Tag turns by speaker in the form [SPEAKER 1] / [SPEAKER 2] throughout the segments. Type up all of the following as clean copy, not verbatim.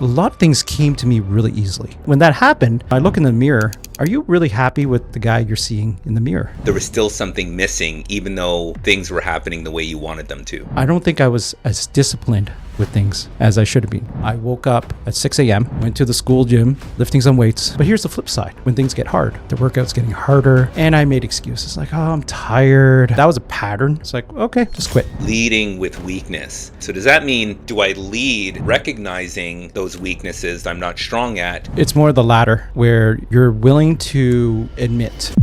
[SPEAKER 1] A lot of things came to me really easily. When that happened, I look in the mirror. Are you really happy with the guy you're seeing in the mirror?
[SPEAKER 2] There was still something missing, even though things were happening the way you wanted them to.
[SPEAKER 1] I don't think I was as disciplined with things as I should have been. I woke up at 6 a.m., went to the school gym, lifting some weights. But here's the flip side. When things get hard, the workout's getting harder, and I made excuses like, oh, I'm tired. That was a pattern. It's like, okay, just quit.
[SPEAKER 2] Leading with weakness. So does that mean, do I lead recognizing those weaknesses I'm not strong at?
[SPEAKER 1] It's more the latter, where you're willing to admit.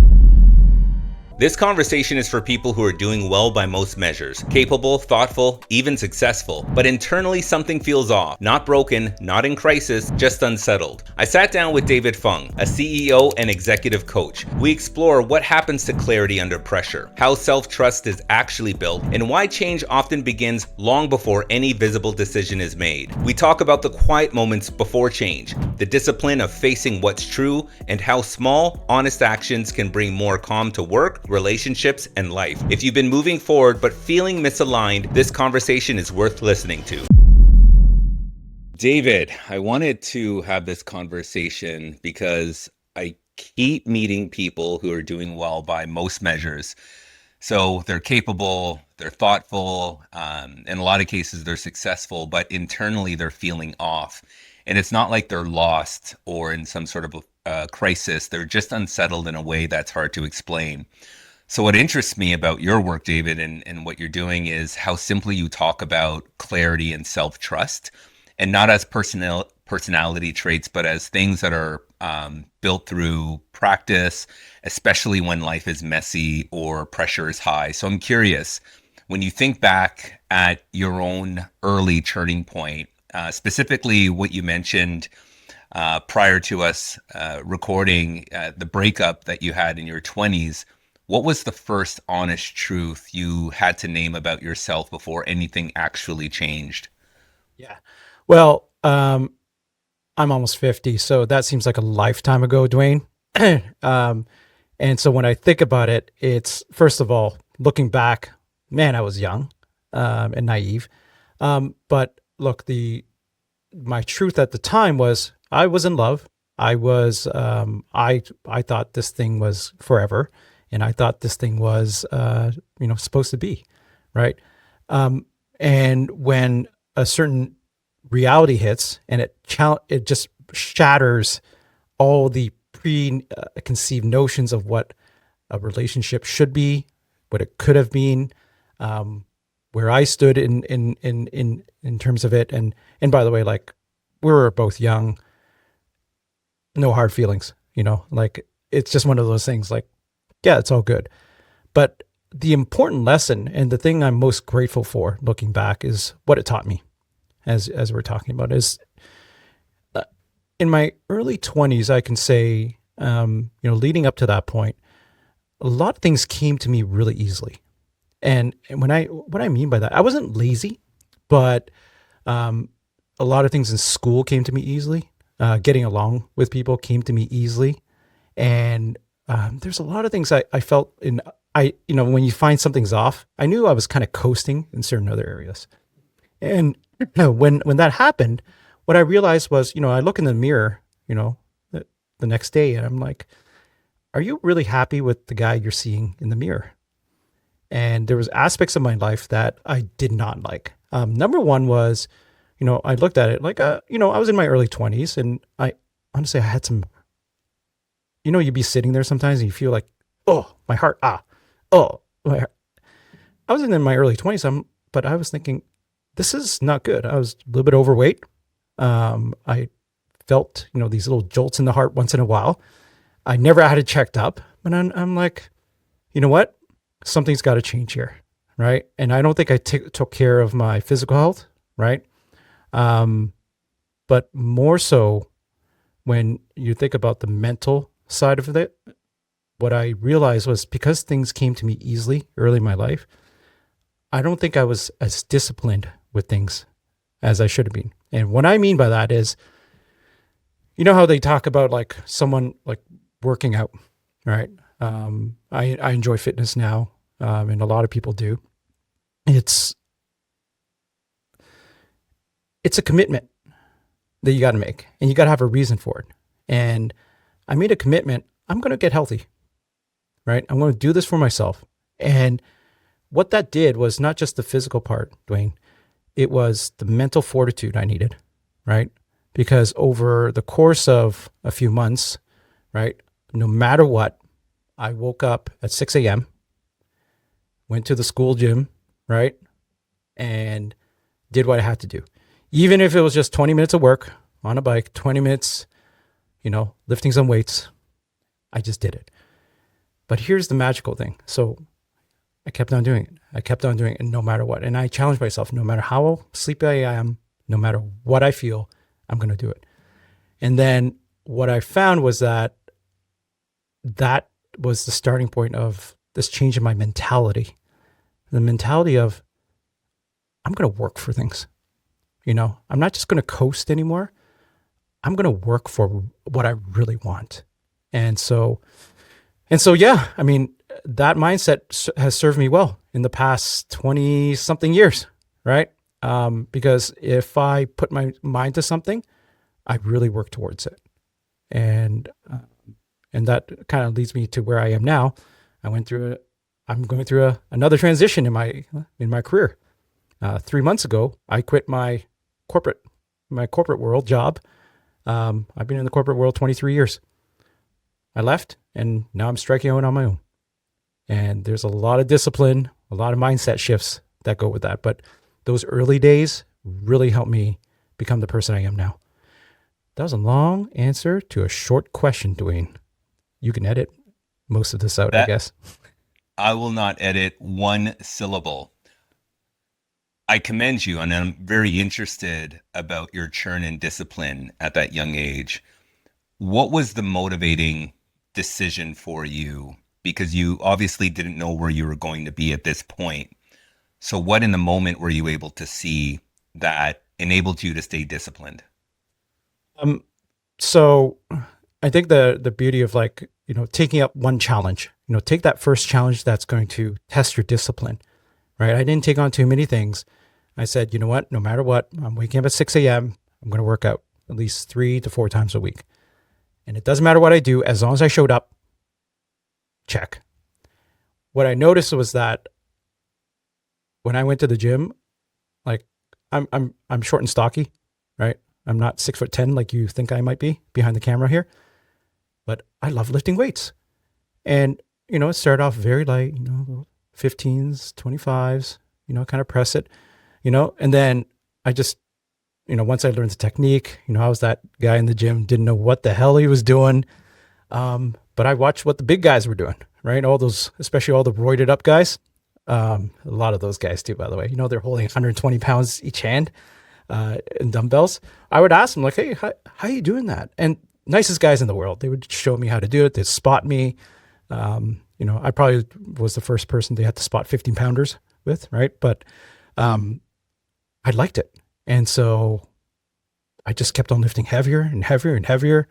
[SPEAKER 2] This conversation is for people who are doing well by most measures, capable, thoughtful, even successful, but internally something feels off. Not broken, not in crisis, just unsettled. I sat down with David Fung, a CEO and executive coach. We explore what happens to clarity under pressure, how self-trust is actually built, and why change often begins long before any visible decision is made. We talk about the quiet moments before change, the discipline of facing what's true, and how small, honest actions can bring more calm to work, relationships, and life. If you've been moving forward but feeling misaligned, this conversation is worth listening to. David, I wanted to have this conversation because I keep meeting people who are doing well by most measures. So they're capable, they're thoughtful, in a lot of cases they're successful, but internally they're feeling off. And it's not like they're lost or in some sort of crisis. They're just unsettled in a way that's hard to explain. So what interests me about your work, David, and what you're doing is how simply you talk about clarity and self-trust, and not as personality traits, but as things that are built through practice, especially when life is messy or pressure is high. So I'm curious, when you think back at your own early turning point, specifically what you mentioned prior to us recording, the breakup that you had in your 20s, what was the first honest truth you had to name about yourself before anything actually changed?
[SPEAKER 1] Yeah. Well, I'm almost 50, so that seems like a lifetime ago, Dwayne. And so when I think about it, it's, first of all, looking back, man, I was young and naive. But look, my truth at the time was I was in love. I thought this thing was forever, and I thought this thing was supposed to be, right? And when a certain reality hits, and it just shatters all the preconceived notions of what a relationship should be, what it could have been, where I stood in terms of it. And by the way, like, we were both young, no hard feelings, like, it's just one of those things, like, yeah, it's all good. But the important lesson, and the thing I'm most grateful for looking back, is what it taught me, as we're talking about, is in my early 20s, I can say, leading up to that point, a lot of things came to me really easily. And what I mean by that, I wasn't lazy, but a lot of things in school came to me easily. Getting along with people came to me easily. And there's a lot of things I felt when you find something's off, I knew I was kind of coasting in certain other areas. And when that happened, what I realized was, I look in the mirror, the next day, and I'm like, are you really happy with the guy you're seeing in the mirror? And there was aspects of my life that I did not like. Number one was, I looked at it like, I was in my early 20s, and I honestly, I had some, you'd be sitting there sometimes and you feel like, oh, my heart, oh, my heart. I was in my early 20s, but I was thinking, this is not good. I was a little bit overweight. I felt, these little jolts in the heart once in a while. I never had it checked up, but I'm like, you know what? Something's got to change here, right? And I don't think I took care of my physical health, right? But more so when you think about the mental side of it, what I realized was, because things came to me easily early in my life, I don't think I was as disciplined with things as I should have been. And what I mean by that is, how they talk about like someone like working out, right? I enjoy fitness now, and a lot of people do. It's a commitment. that you got to make, and you got to have a reason for it. And I made a commitment. I'm going to get healthy, right? I'm going to do this for myself. And what that did was not just the physical part, Dwayne, it was the mental fortitude I needed, right? Because over the course of a few months, right, no matter what, I woke up at 6 a.m., went to the school gym, right, and did what I had to do. Even if it was just 20 minutes of work on a bike, 20 minutes, lifting some weights, I just did it. But here's the magical thing. So I kept on doing it. I kept on doing it, and no matter what. And I challenged myself, no matter how sleepy I am, no matter what I feel, I'm going to do it. And then what I found was that was the starting point of this change in my mentality. The mentality of, I'm going to work for things. I'm not just going to coast anymore. I'm going to work for what I really want. And so, yeah, I mean, that mindset has served me well in the past 20 something years, right? Because if I put my mind to something, I really work towards it. And that kind of leads me to where I am now. I'm going through another transition in my career. 3 months ago, I quit my corporate world job. I've been in the corporate world 23 years. I left, and now I'm striking out on my own. And there's a lot of discipline, a lot of mindset shifts that go with that. But those early days really helped me become the person I am now. That was a long answer to a short question, Dwayne. You can edit most of this out, I
[SPEAKER 2] That
[SPEAKER 1] guess.
[SPEAKER 2] I will not edit one syllable. I commend you, and I'm very interested about your churn and discipline at that young age. What was the motivating decision for you? Because you obviously didn't know where you were going to be at this point. So, what in the moment were you able to see that enabled you to stay disciplined?
[SPEAKER 1] Um, so I think the beauty of taking up one challenge, take that first challenge that's going to test your discipline, right? I didn't take on too many things. I said, you know what, no matter what, I'm waking up at 6 a.m. I'm going to work out at least 3 to 4 times a week. And it doesn't matter what I do, as long as I showed up, check. What I noticed was that when I went to the gym, like I'm short and stocky, right? I'm not 6'10" like you think I might be behind the camera here, but I love lifting weights. And, it started off very light, 15s, 25s, kind of press it, and then I just, once I learned the technique, I was that guy in the gym, didn't know what the hell he was doing. But I watched what the big guys were doing, right? All those, especially all the roided up guys. A lot of those guys too, by the way. They're holding 120 pounds each hand in dumbbells. I would ask them like, hey, how are you doing that? And nicest guys in the world, they would show me how to do it. They'd spot me. I probably was the first person they had to spot 15 pounders with, right? But I liked it. And so I just kept on lifting heavier and heavier and heavier,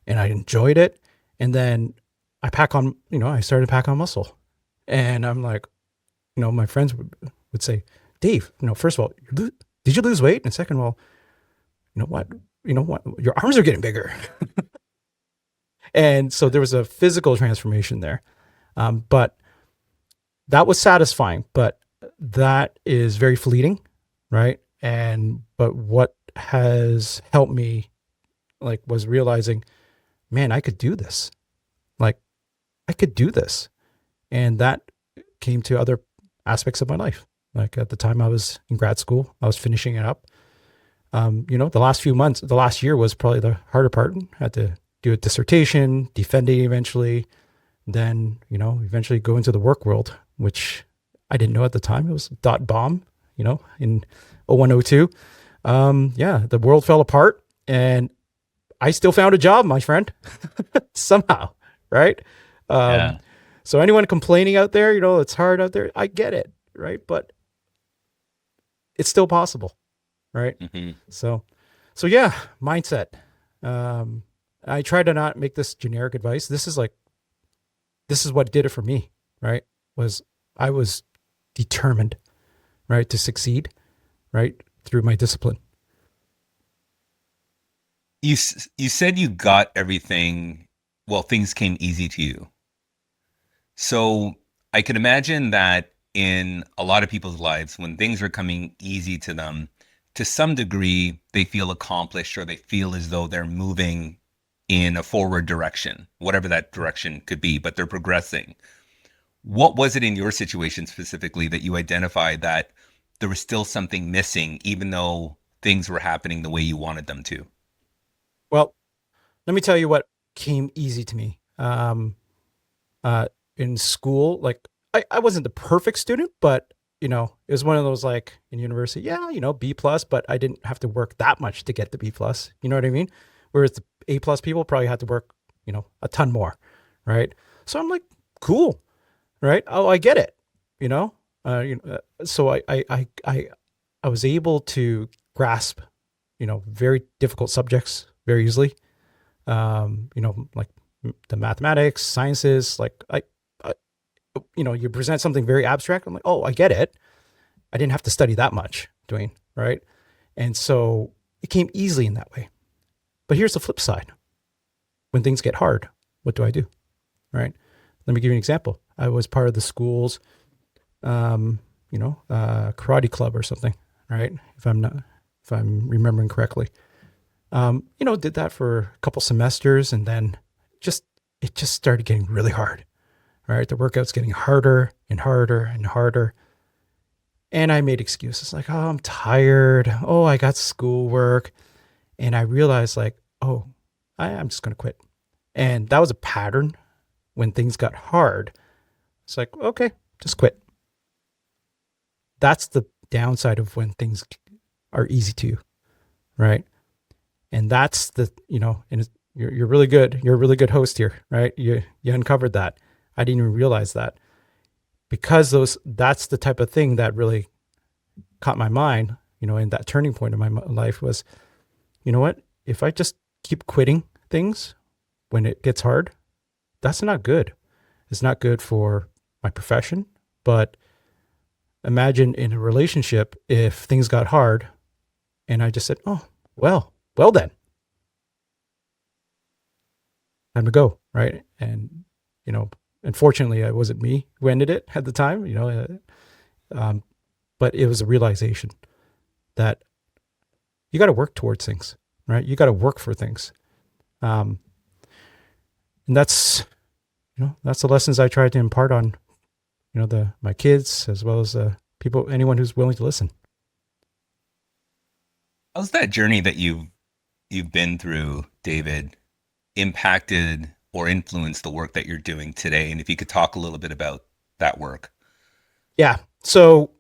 [SPEAKER 1] and I enjoyed it. And then I started to pack on muscle. And I'm like, my friends would say, Dave, first of all, did you lose weight? And second of all, what, your arms are getting bigger. And so there was a physical transformation there. But that was satisfying, but that is very fleeting, right? But what has helped me was realizing, man, I could do this. I could do this. And that came to other aspects of my life. Like at the time I was in grad school, I was finishing it up. The last year was probably the harder part. I had to do a dissertation, defend it eventually, then, eventually go into the work world, which I didn't know at the time. It was dot bomb, in 0102. The world fell apart and I still found a job, my friend, somehow, right?
[SPEAKER 2] Yeah.
[SPEAKER 1] So anyone complaining out there, it's hard out there. I get it, right? But it's still possible, right?
[SPEAKER 2] Hmm.
[SPEAKER 1] So yeah, mindset. I try to not make this generic advice. This is what did it for me, right? I was determined, right, to succeed, right, through my discipline.
[SPEAKER 2] you said you got everything, well, things came easy to you. So I can imagine that in a lot of people's lives, when things are coming easy to them, to some degree, they feel accomplished or they feel as though they're moving in a forward direction, whatever that direction could be, but they're progressing. What was it in your situation specifically that you identified that there was still something missing, even though things were happening the way you wanted them to?
[SPEAKER 1] Well, let me tell you what came easy to me. Uh, in school, like I wasn't the perfect student, but it was one of those like in university, yeah, B plus, but I didn't have to work that much to get the B plus. You know what I mean? Whereas the A plus people probably had to work, a ton more, right? So I'm like, cool, right? Oh, I get it, you know. So I was able to grasp, very difficult subjects very easily. Like the mathematics, sciences, like you present something very abstract. I'm like, oh, I get it. I didn't have to study that much, Dwayne, right? And so it came easily in that way. But here's the flip side. When things get hard, what do? Right? Let me give you an example. I was part of the school's, karate club or something, right? If I'm remembering correctly. Did that for a couple semesters, and then it just started getting really hard, right? The workout's getting harder and harder and harder. And I made excuses like, oh, I'm tired. Oh, I got schoolwork. And I realized like, oh, I'm just going to quit. And that was a pattern when things got hard. It's like, okay, just quit. That's the downside of when things are easy to you, right? And that's and you're really good. You're a really good host here, right? You uncovered that. I didn't even realize that because that's the type of thing that really caught my mind, in that turning point of my life was, you know what? If I just keep quitting things when it gets hard, that's not good. It's not good for my profession. But imagine in a relationship, if things got hard and I just said, oh, well then, time to go, right? And, unfortunately, it wasn't me who ended it at the time, but it was a realization that you got to work towards things, right? You got to work for things. And that's the lessons I tried to impart on, my kids, as well as people, anyone who's willing to listen.
[SPEAKER 2] How's that journey that you've been through, David, impacted or influenced the work that you're doing today? And if you could talk a little bit about that work.
[SPEAKER 1] Yeah. So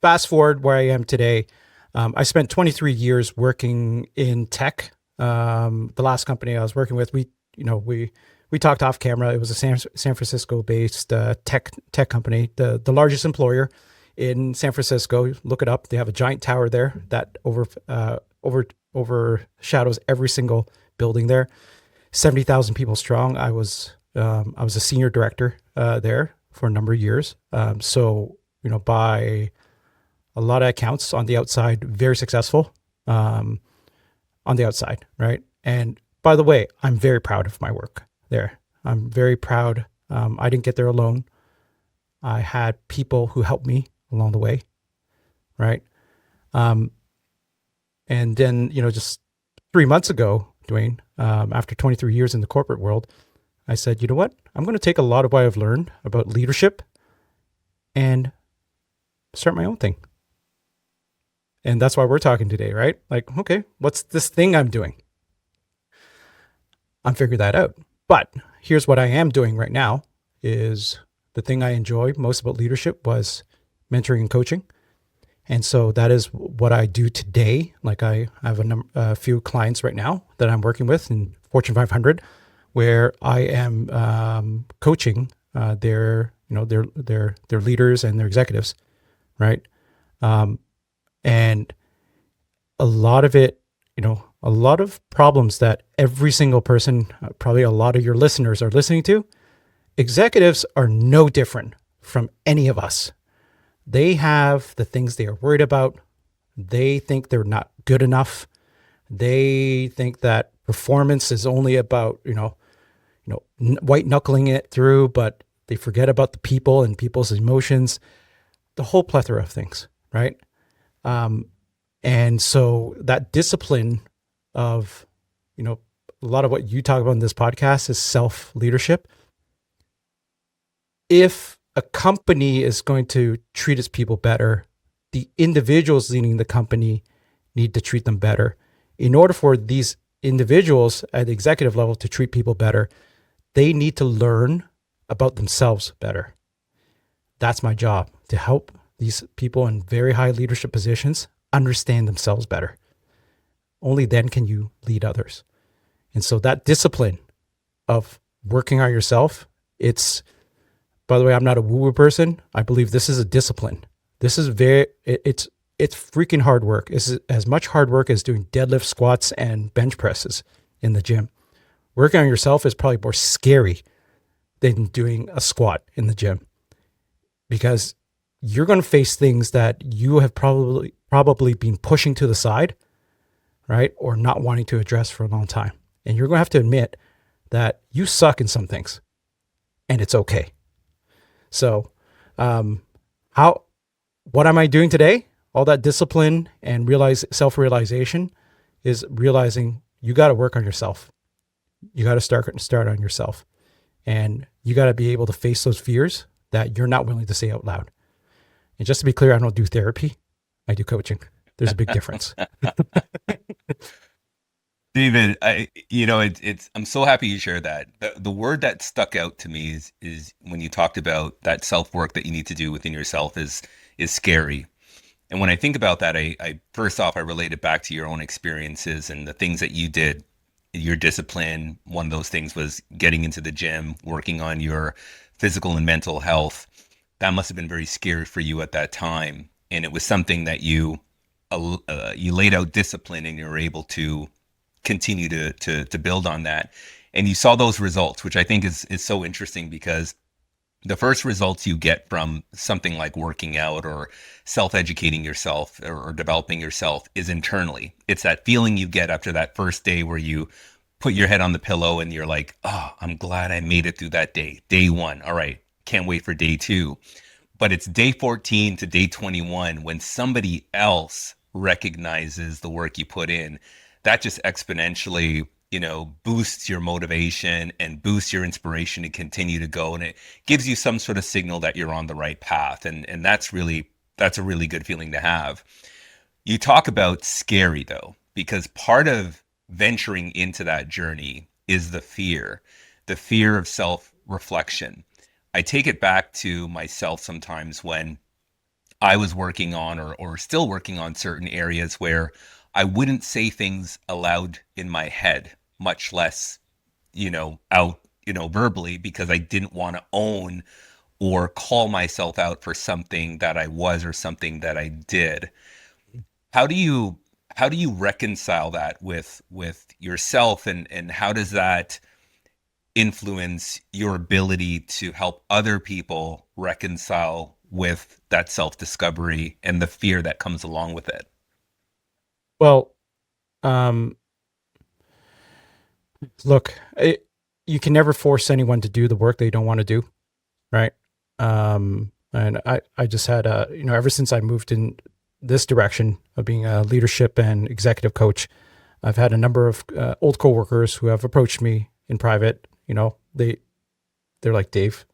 [SPEAKER 1] fast forward where I am today. I spent 23 years working in tech. The last company I was working with, we talked off camera. It was a San Francisco based tech company, the largest employer in San Francisco. Look it up. They have a giant tower there that overshadows every single building there. 70,000 people strong. I was a senior director there for a number of years. So by a lot of accounts on the outside, very successful on the outside, right? And by the way, I'm very proud of my work there. I'm very proud. I didn't get there alone. I had people who helped me along the way, right? And then, just 3 months ago, Dwayne, after 23 years in the corporate world, I said, you know what? I'm going to take a lot of what I've learned about leadership and start my own thing. And that's why we're talking today, right? Like, okay, what's this thing I'm doing? I'm figuring that out. But here's what I am doing right now is the thing I enjoy most about leadership was mentoring and coaching. And so that is what I do today. Like I have a few clients right now that I'm working with in Fortune 500, where I am coaching their leaders and their executives, right? And a lot of it, a lot of problems that every single person, probably a lot of your listeners are listening to, executives are no different from any of us. They have the things they are worried about. They think they're not good enough. They think that performance is only about, white knuckling it through, but they forget about the people and people's emotions, the whole plethora of things, right? And so that discipline of, a lot of what you talk about in this podcast is self leadership. If a company is going to treat its people better, the individuals leading the company need to treat them better. In order for these individuals at the executive level to treat people better, they need to learn about themselves better. That's my job, to help these people in very high leadership positions understand themselves better. Only then can you lead others. And so that discipline of working on yourself, by the way, I'm not a woo-woo person. I believe this is a discipline. This is it's freaking hard work. It's as much hard work as doing deadlift, squats, and bench presses in the gym. Working on yourself is probably more scary than doing a squat in the gym, because you're going to face things that you have probably been pushing to the side, right? Or not wanting to address for a long time. And you're going to have to admit that you suck in some things, and it's okay. So, what am I doing today? All that discipline and self-realization is realizing you got to work on yourself. You got to start on yourself, and you got to be able to face those fears that you're not willing to say out loud. And just to be clear, I don't do therapy. I do coaching. There's a big difference.
[SPEAKER 2] David, I'm so happy you shared that. The word that stuck out to me is when you talked about that self work that you need to do within yourself is scary. And when I think about that, I first off I relate it back to your own experiences and the things that you did, your discipline. One of those things was getting into the gym, working on your physical and mental health. That must have been very scary for you at that time, and it was something that you laid out discipline, and you were able to continue to build on that. And you saw those results, which I think is so interesting, because the first results you get from something like working out or self-educating yourself or developing yourself is internally. It's that feeling you get after that first day where you put your head on the pillow and you're like, oh, I'm glad I made it through that day. Day one. All right. Can't wait for day two. But it's day 14 to day 21 when somebody else recognizes the work you put in. That just exponentially, boosts your motivation and boosts your inspiration to continue to go. And it gives you some sort of signal that you're on the right path. And that's a really good feeling to have. You talk about scary though, because part of venturing into that journey is the fear of self-reflection. I take it back to myself sometimes when I was working on or still working on certain areas where I wouldn't say things aloud in my head, much less, out, verbally, because I didn't want to own or call myself out for something that I was or something that I did. How do you reconcile that with yourself, and how does that influence your ability to help other people reconcile with that self-discovery and the fear that comes along with it?
[SPEAKER 1] Well, look, you can never force anyone to do the work they don't want to do, right? And I just had ever since I moved in this direction of being a leadership and executive coach, I've had a number of old coworkers who have approached me in private. They're like, Dave,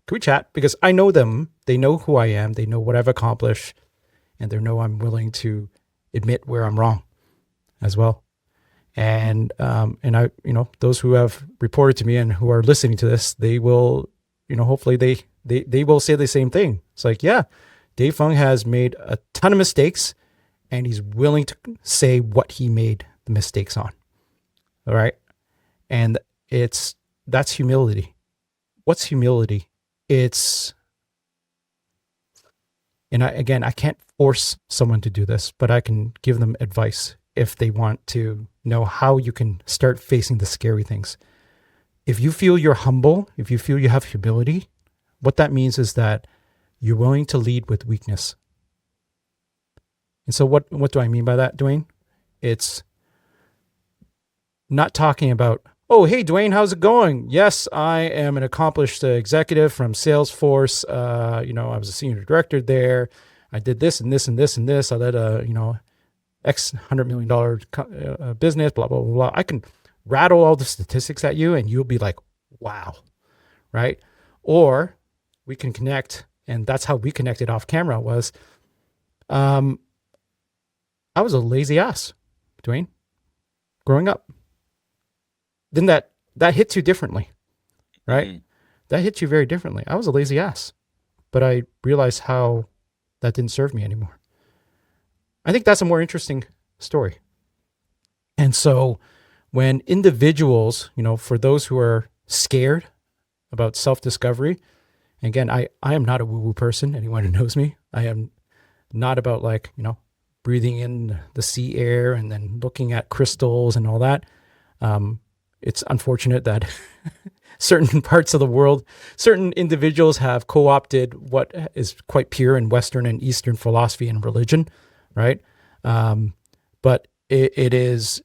[SPEAKER 1] can we chat? Because I know them. They know who I am. They know what I've accomplished, and they know I'm willing to admit where I'm wrong as well. And I, those who have reported to me and who are listening to this, they will, hopefully they will say the same thing. It's like, yeah, Dave Fung has made a ton of mistakes, and he's willing to say what he made the mistakes on. All right. And that's humility. What's humility? I can't force someone to do this, but I can give them advice if they want to know how you can start facing the scary things. If you feel you're humble, if you feel you have humility, what that means is that you're willing to lead with weakness. And so what do I mean by that, Dwayne? It's not talking about, oh, hey, Dwayne, how's it going? Yes, I am an accomplished executive from Salesforce. I was a senior director there. I did this and this and this and this. I led a, X $100 million business, blah, blah, blah, blah. I can rattle all the statistics at you and you'll be like, wow, right? Or we can connect. And that's how we connected off camera was, um, I was a lazy ass, Dwayne, growing up. Then that hits you differently, right?
[SPEAKER 2] Mhm.
[SPEAKER 1] That hits you very differently. I was a lazy ass, but I realized how that didn't serve me anymore. I think that's a more interesting story. And so when individuals, for those who are scared about self-discovery, again, I am not a woo-woo person. Anyone who knows me, I am not about like, breathing in the sea air and then looking at crystals and all that. It's unfortunate that certain parts of the world, certain individuals have co-opted what is quite pure in Western and Eastern philosophy and religion, right? But it is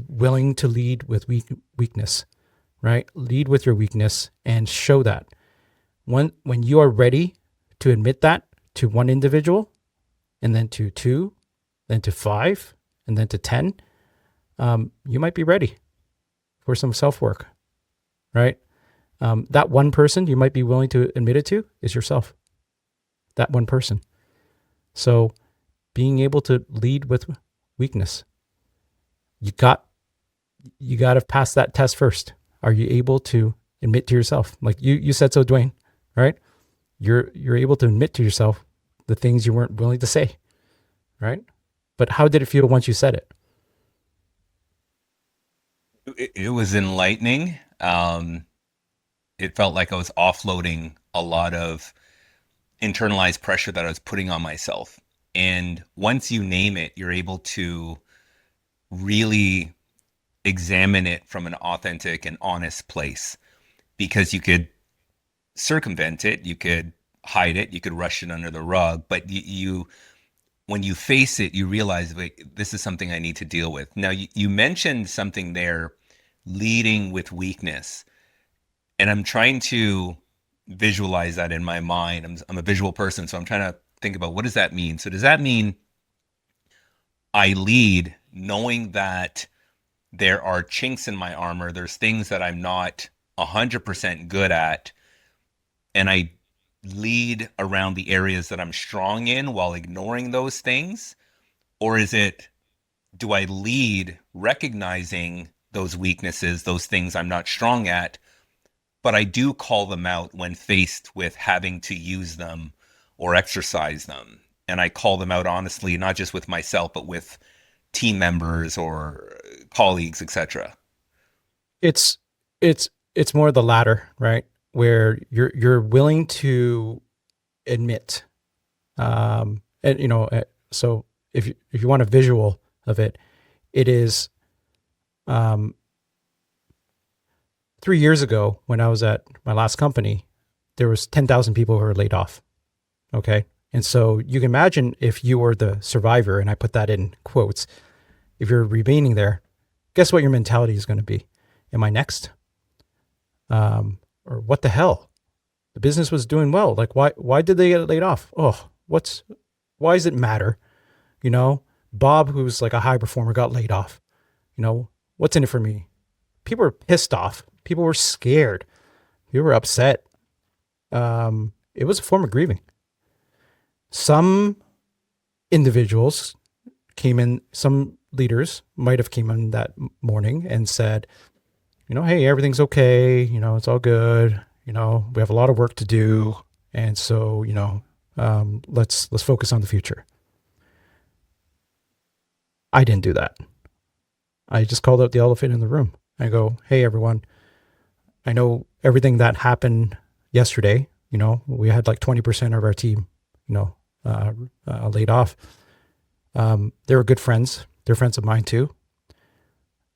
[SPEAKER 1] willing to lead with weakness, right? Lead with your weakness and show that. When you are ready to admit that to one individual, and then to two, then to five, and then to 10, you might be ready for some self work, right? That one person you might be willing to admit it to is yourself. That one person. So being able to lead with weakness, you got to pass that test first. Are you able to admit to yourself? Like you said so, Dwayne, right? You're able to admit to yourself the things you weren't willing to say, right? But how did it feel once you said it?
[SPEAKER 2] It was enlightening. It felt like I was offloading a lot of internalized pressure that I was putting on myself. And once you name it, you're able to really examine it from an authentic and honest place because you could circumvent it, you could hide it, you could rush it under the rug, but you when you face it, you realize, wait, this is something I need to deal with. Now, you mentioned something there, leading with weakness, and I'm trying to visualize that in my mind. I'm a visual person, so I'm trying to think about what does that mean. So does that mean I lead knowing that there are chinks in my armor, there's things that I'm not 100% good at, and I lead around the areas that I'm strong in while ignoring those things? Or is it, do I lead recognizing those weaknesses, those things I'm not strong at, but I do call them out when faced with having to use them or exercise them? And I call them out honestly, not just with myself, but with team members or colleagues, etc.
[SPEAKER 1] It's it's more the latter, right? Where you're willing to admit, and so if you want a visual of it, it is, um, 3 years ago when I was at my last company, there was 10,000 people who were laid off. Okay. And so you can imagine if you were the survivor, and I put that in quotes, if you're remaining there, guess what your mentality is going to be? Am I next? Or what the hell? The business was doing well. Like, why did they get laid off? Oh, why does it matter? You know, Bob, who's like a high performer, got laid off. What's in it for me? People were pissed off. People were scared. People were upset. It was a form of grieving. Some individuals came in, some leaders might have came in that morning and said, hey, everything's okay. It's all good. We have a lot of work to do. And so, let's focus on the future. I didn't do that. I just called out the elephant in the room. I go, hey, everyone, I know everything that happened yesterday. We had like 20% of our team, laid off. They were good friends. They're friends of mine too.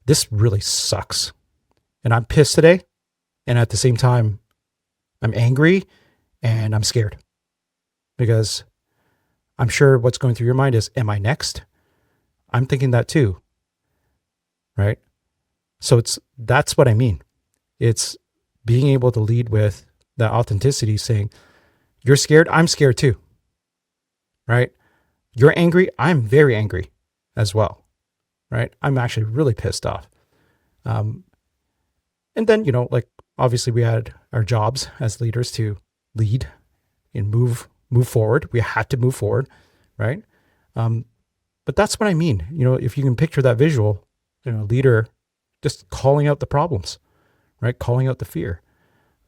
[SPEAKER 1] This really sucks. And I'm pissed today. And at the same time, I'm angry and I'm scared because I'm sure what's going through your mind is, am I next? I'm thinking that too. Right. So that's what I mean. It's being able to lead with that authenticity, saying, you're scared, I'm scared too, right? You're angry, I'm very angry as well, right? I'm actually really pissed off. Um, and then, like obviously we had our jobs as leaders to lead and move forward. We had to move forward, right? Um, but that's what I mean. If you can picture that visual, leader just calling out the problems, right? Calling out the fear.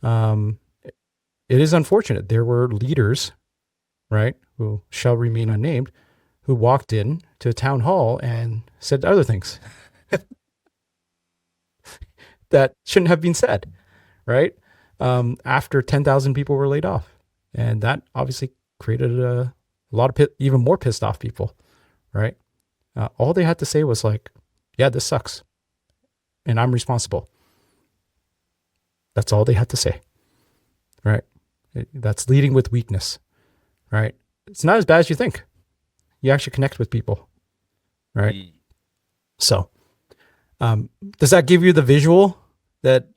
[SPEAKER 1] It is unfortunate. There were leaders, right, who shall remain unnamed, who walked in to a town hall and said other things that shouldn't have been said, right? After 10,000 people were laid off. And that obviously created a lot of even more pissed off people, right? All they had to say was like, yeah, this sucks. And I'm responsible. That's all they had to say, right? That's leading with weakness, right? It's not as bad as you think. You actually connect with people, right? Mm. So, does that give you the visual that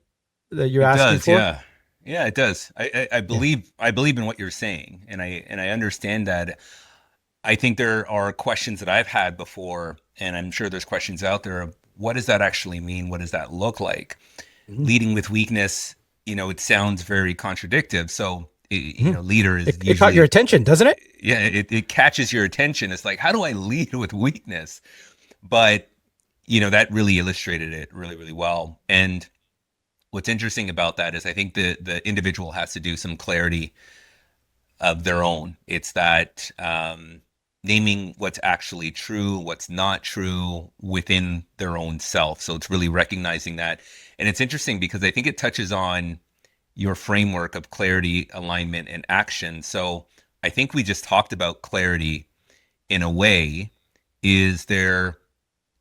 [SPEAKER 1] you're asking for?
[SPEAKER 2] Yeah, it does. I believe in what you're saying, and I understand that. I think there are questions that I've had before, and I'm sure there's questions out there of what does that actually mean? What does that look like? Mm-hmm. Leading with weakness, it sounds very contradictive. So, leader is
[SPEAKER 1] it caught your attention, doesn't it?
[SPEAKER 2] Yeah, it catches your attention. It's like, how do I lead with weakness? But, that really illustrated it really, really well. And what's interesting about that is I think the individual has to do some clarity of their own. It's that naming what's actually true, what's not true within their own self. So it's really recognizing that. And it's interesting because I think it touches on your framework of clarity, alignment, and action. So I think we just talked about clarity in a way. Is there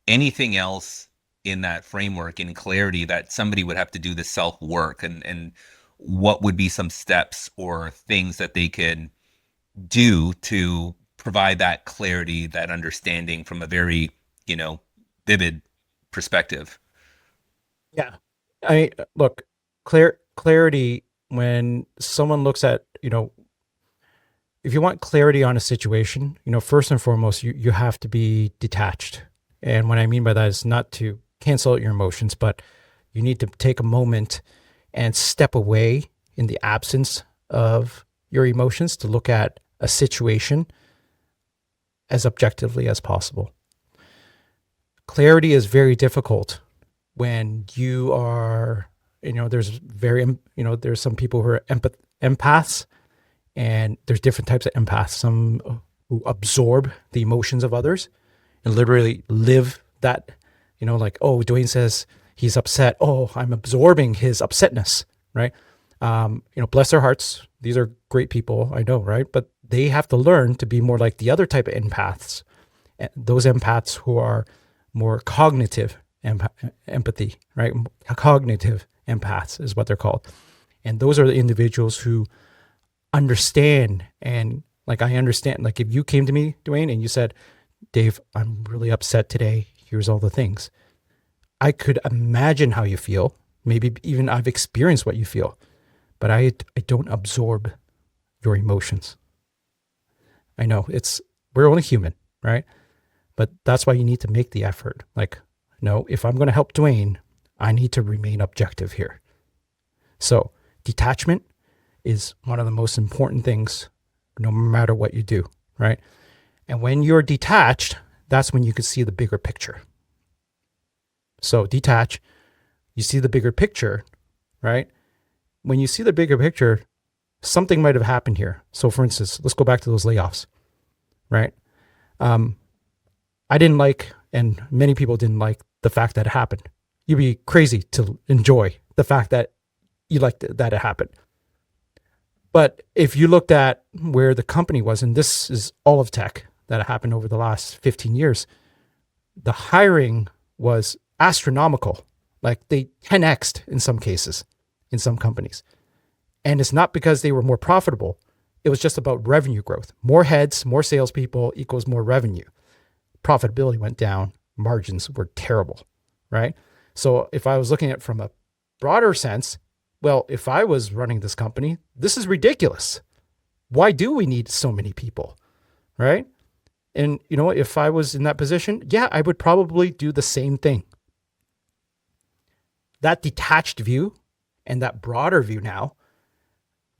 [SPEAKER 2] anything else in that framework, in clarity, that somebody would have to do the self-work, and what would be some steps or things that they could do to provide that clarity, that understanding from a very, vivid perspective?
[SPEAKER 1] Yeah. Look, clarity, when someone looks at, if you want clarity on a situation, first and foremost, you have to be detached. And what I mean by that is not to cancel out your emotions, but you need to take a moment and step away in the absence of your emotions to look at a situation as objectively as possible. Clarity is very difficult when you are, there's some people who are empaths, and there's different types of empaths. Some who absorb the emotions of others and literally live that, like, oh, Dwayne says he's upset. Oh, I'm absorbing his upsetness, right? Bless their hearts. These are great people, I know, right? But they have to learn to be more like the other type of empaths, those empaths who are more cognitive empathy, right? Cognitive empaths is what they're called. And those are the individuals who understand. And like, I understand, like if you came to me, Dwayne, and you said, Dave, I'm really upset today. Here's all the things. I could imagine how you feel. Maybe even I've experienced what you feel, but I don't absorb your emotions. I know we're only human, right? But that's why you need to make the effort. Like, no, if I'm going to help Dwayne, I need to remain objective here. So detachment is one of the most important things, no matter what you do, right? And when you're detached, that's when you can see the bigger picture. So detach, you see the bigger picture, right? When you see the bigger picture, something might have happened here. So for instance, let's go back to those layoffs, right? I didn't like, and many people didn't like the fact that it happened. You'd be crazy to enjoy the fact that you liked that it happened. But if you looked at where the company was, and this is all of tech that happened over the last 15 years, the hiring was astronomical. Like they 10x'd in some cases, in some companies. And it's not because they were more profitable. It was just about revenue growth. More heads, more salespeople equals more revenue. Profitability went down. Margins were terrible, right? So if I was looking at it from a broader sense, well, if I was running this company, this is ridiculous. Why do we need so many people? Right? And you know, if I was in that position, yeah, I would probably do the same thing. That detached view and that broader view now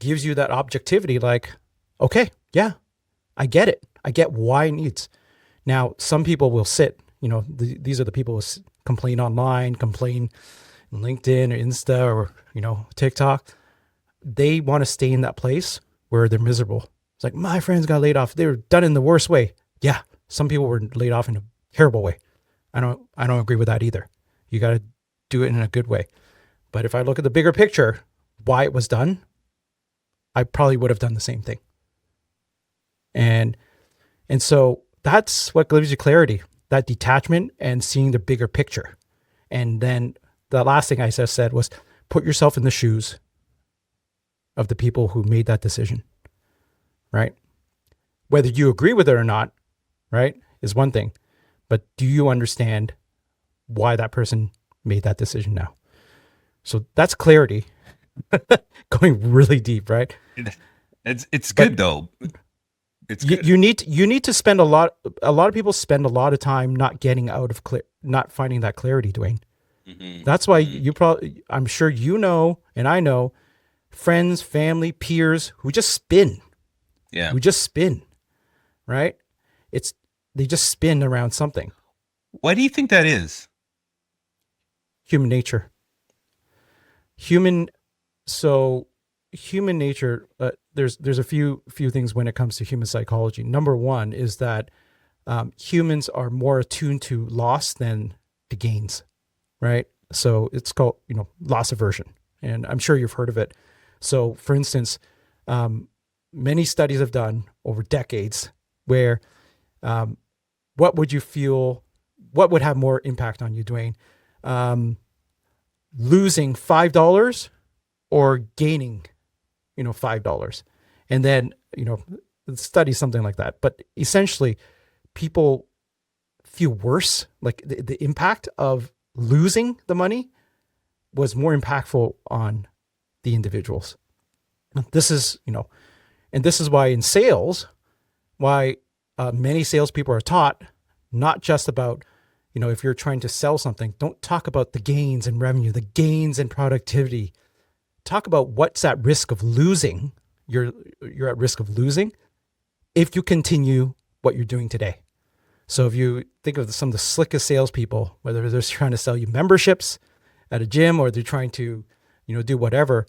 [SPEAKER 1] gives you that objectivity like, okay, yeah, I get it. I get why it needs. Now, some people will sit, these are the people who complain online, complain on LinkedIn or Insta or, TikTok. They want to stay in that place where they're miserable. It's like, my friends got laid off. They were done in the worst way. Yeah, some people were laid off in a terrible way. I don't agree with that either. You got to do it in a good way. But if I look at the bigger picture, why it was done, I probably would have done the same thing. And so that's what gives you clarity, that detachment and seeing the bigger picture. And then the last thing I just said was put yourself in the shoes of the people who made that decision, right? Whether you agree with it or not, right, is one thing. But do you understand why that person made that decision now? So that's clarity. Going really deep, right?
[SPEAKER 2] It's good though. It's good.
[SPEAKER 1] You need to spend a lot of people spend a lot of time not getting out of not finding that clarity, Dwayne.
[SPEAKER 2] Mm-hmm.
[SPEAKER 1] That's why you probably, I'm sure and I know friends, family, peers who just spin.
[SPEAKER 2] Yeah.
[SPEAKER 1] Who just spin, right? They just spin around something.
[SPEAKER 2] Why do you think that is?
[SPEAKER 1] Human nature. Human nature, there's a few things when it comes to human psychology. Number one is that humans are more attuned to loss than to gains, right? So it's called, loss aversion. And I'm sure you've heard of it. So for instance, many studies have done over decades where what would have more impact on you, Dwayne? Losing $5 or gaining, $5. And then, study something like that. But essentially, people feel worse. Like the impact of losing the money was more impactful on the individuals. This is, and this is why in sales, many salespeople are taught not just about, if you're trying to sell something, don't talk about the gains in revenue, the gains in productivity. Talk about what's at risk of losing. You're at risk of losing if you continue what you're doing today. So if you think of some of the slickest salespeople, whether they're trying to sell you memberships at a gym or they're trying to, do whatever,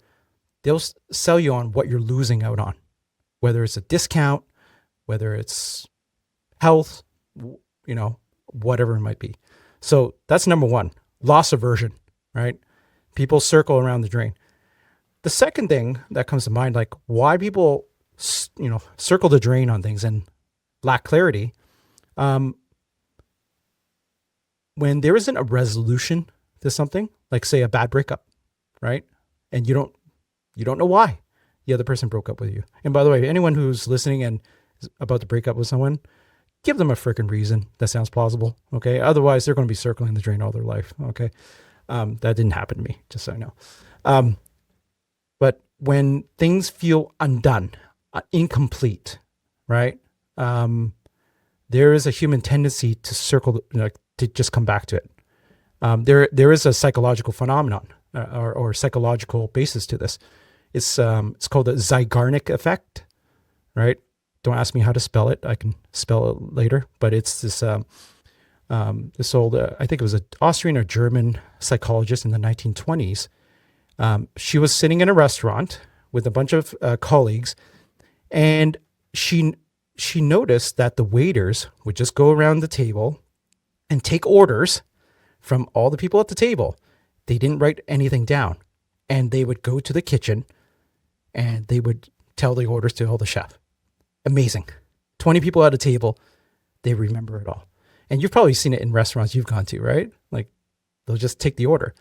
[SPEAKER 1] they'll sell you on what you're losing out on, whether it's a discount, whether it's health, whatever it might be. So that's number one, loss aversion, right? People circle around the drain. The second thing that comes to mind, like why people, circle the drain on things and lack clarity, when there isn't a resolution to something, like say a bad breakup, right? And you don't know why the other person broke up with you. And by the way, anyone who's listening and is about to break up with someone, give them a freaking reason that sounds plausible. Okay. Otherwise they're going to be circling the drain all their life. Okay. That didn't happen to me, just so I know. But when things feel undone, incomplete, right? There is a human tendency to circle, to just come back to it. There is a psychological phenomenon or psychological basis to this. It's called the Zeigarnik effect, right? Don't ask me how to spell it. I can spell it later. But it's this this old, I think it was an Austrian or German psychologist in the 1920s. She was sitting in a restaurant with a bunch of colleagues, and she noticed that the waiters would just go around the table and take orders from all the people at the table. They didn't write anything down, and they would go to the kitchen and they would tell the orders to the chef. Amazing. 20 people at a table, they remember it all. And you've probably seen it in restaurants you've gone to, right? Like they'll just take the order.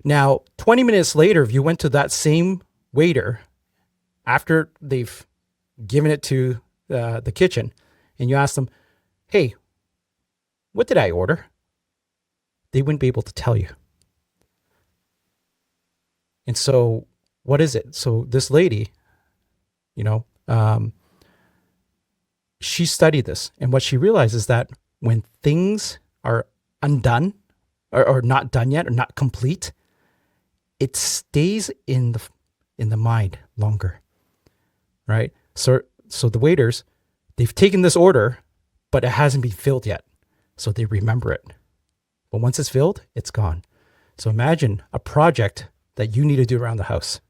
[SPEAKER 1] Now, 20 minutes later, if you went to that same waiter after they've given it to the kitchen and you ask them, hey, what did I order? They wouldn't be able to tell you. And so, what is it? So this lady, you know, she studied this, and what she realized is that when things are undone or not done yet or not complete, it stays in the mind longer, right? So the waiters, they've taken this order, but it hasn't been filled yet, so they remember it. But once it's filled, it's gone. So imagine a project that you need to do around the house.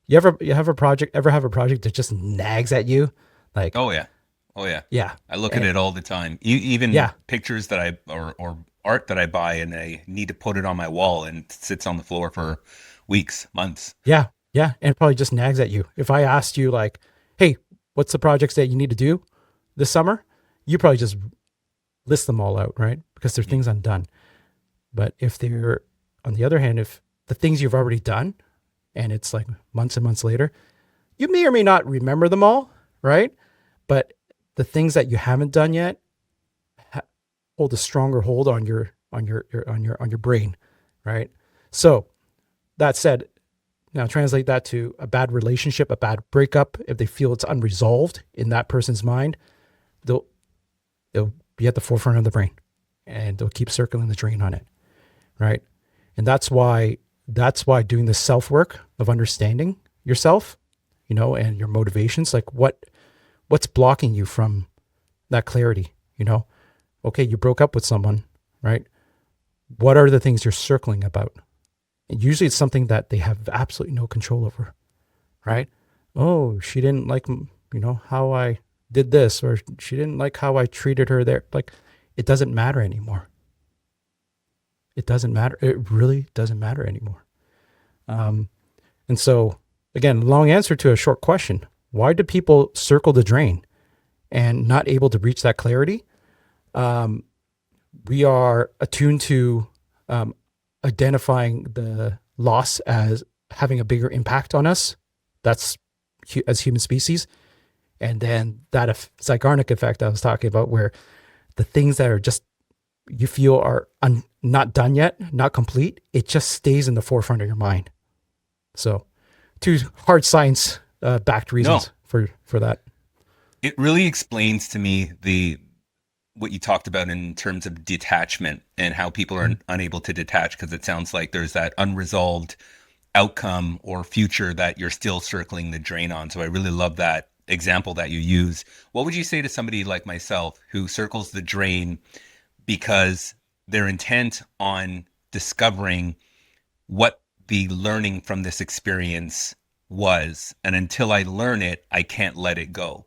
[SPEAKER 1] You have a project that just nags at you, like,
[SPEAKER 2] Oh yeah. Oh yeah.
[SPEAKER 1] yeah,
[SPEAKER 2] I look at
[SPEAKER 1] eh,
[SPEAKER 2] it all the time. Even
[SPEAKER 1] yeah,
[SPEAKER 2] pictures that or art that I buy and I need to put it on my wall and it sits on the floor for weeks, months.
[SPEAKER 1] yeah, yeah, and it probably just nags at you. If I asked you like, hey, what's the projects that you need to do this summer? You probably just list them all out, right? Because there's
[SPEAKER 2] Mhm.
[SPEAKER 1] things undone. But if they're, on the other hand, if the things you've already done and it's like months and months later, you may or may not remember them all, right? But the things that you haven't done yet ha- hold a stronger hold on your brain, right? So that said, now translate that to a bad relationship, a bad breakup. If they feel it's unresolved in that person's mind, they'll it'll be at the forefront of the brain, and they'll keep circling the drain on it, right? And that's why doing the self work of understanding yourself, and your motivations, like what's blocking you from that clarity, Okay, you broke up with someone, right? What are the things you're circling about? And usually it's something that they have absolutely no control over, right? Oh, she didn't like, how I did this, or she didn't like how I treated her there. Like, it doesn't matter anymore. It doesn't matter. It really doesn't matter anymore. Um, and so, again, long answer to a short question. Why do people circle the drain and not able to reach that clarity? Um, we are attuned to um, identifying the loss as having a bigger impact on us. That's as human species. And then that Zeigarnik effect I was talking about, where the things that are just you feel are not done yet, not complete, it just stays in the forefront of your mind. So, two hard science backed
[SPEAKER 2] No,
[SPEAKER 1] reasons for that.
[SPEAKER 2] it really explains to me the what you talked about in terms of detachment and how people are
[SPEAKER 1] Mhm.
[SPEAKER 2] unable to detach because it sounds like there's that unresolved outcome or future that you're still circling the drain on. So I really love that example that you use. What would you say to somebody like myself who circles the drain because they're intent on discovering what the learning from this experience was? And until I learn it, I can't let it go.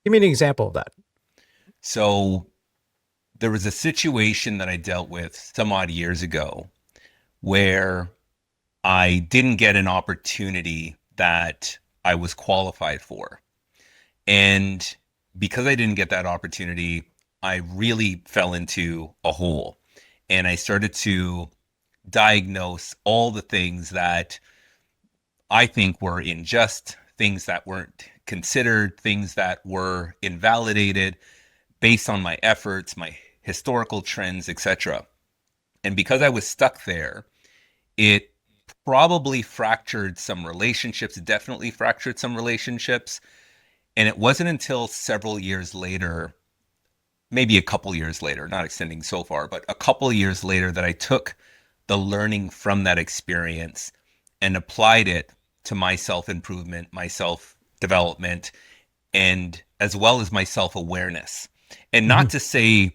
[SPEAKER 1] Give me an example of that.
[SPEAKER 2] So there was a situation that I dealt with some odd years ago where I didn't get an opportunity that I was qualified for. And because I didn't get that opportunity, I really fell into a hole. And I started to diagnose all the things that I think were unjust, things that weren't considered, things that were invalidated based on my efforts, my historical trends, etc. And because I was stuck there, it probably fractured some relationships, definitely fractured some relationships. And it wasn't until several years later, maybe a couple years later, not extending so far, but a couple years later, that I took the learning from that experience and applied it to my self improvement, my self development, and as well as my self awareness. And
[SPEAKER 1] Mm-hmm.
[SPEAKER 2] not to say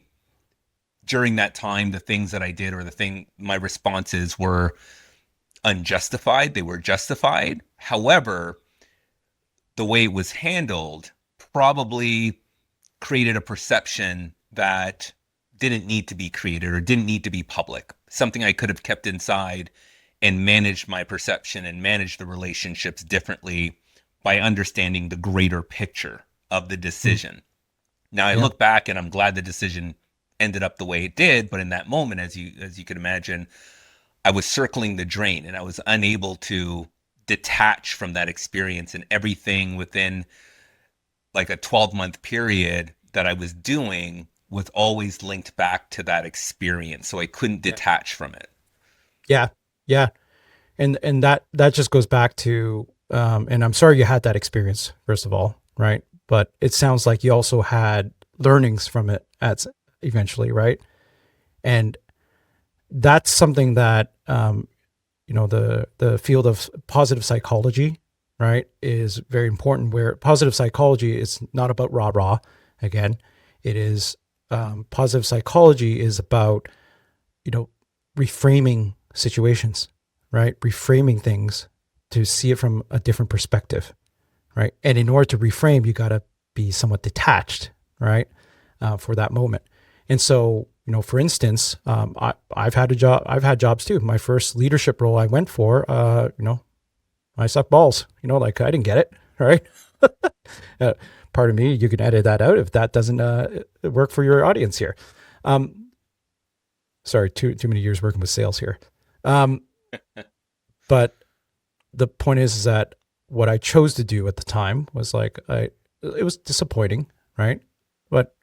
[SPEAKER 2] during that time the things that I did or the thing my responses were unjustified, they were justified. However, the way it was handled probably created a perception that didn't need to be created or didn't need to be public. Something I could have kept inside and managed my perception and managed the relationships differently by understanding the greater picture of the
[SPEAKER 1] Mm.
[SPEAKER 2] decision. Now I
[SPEAKER 1] Yeah.
[SPEAKER 2] look back and I'm glad the decision ended up the way it did, but in that moment, as you can imagine, I was circling the drain and I was unable to detach from that experience, and everything within like a 12-month period that I was doing was always linked back to that experience. So I couldn't
[SPEAKER 1] Yeah.
[SPEAKER 2] detach from it.
[SPEAKER 1] Yeah. Yeah. And that just goes back to, and I'm sorry you had that experience, first of all, right? But it sounds like you also had learnings from it at eventually, right? And that's something that, the field of positive psychology, right, is very important. Where positive psychology is not about rah rah. Again, it is, positive psychology is about, you know, reframing situations, right? Reframing things to see it from a different perspective, right? And in order to reframe, you got to be somewhat detached, right, for that moment. And so, for instance, I've had a job. I've had jobs too. My first leadership role I went for, I suck balls. Like I didn't get it, right? uh, Pardon me. You can edit that out if that doesn't work for your audience here. Um, Sorry, too many years working with sales here. Um, but the point is that what I chose to do at the time was like it was disappointing, right? But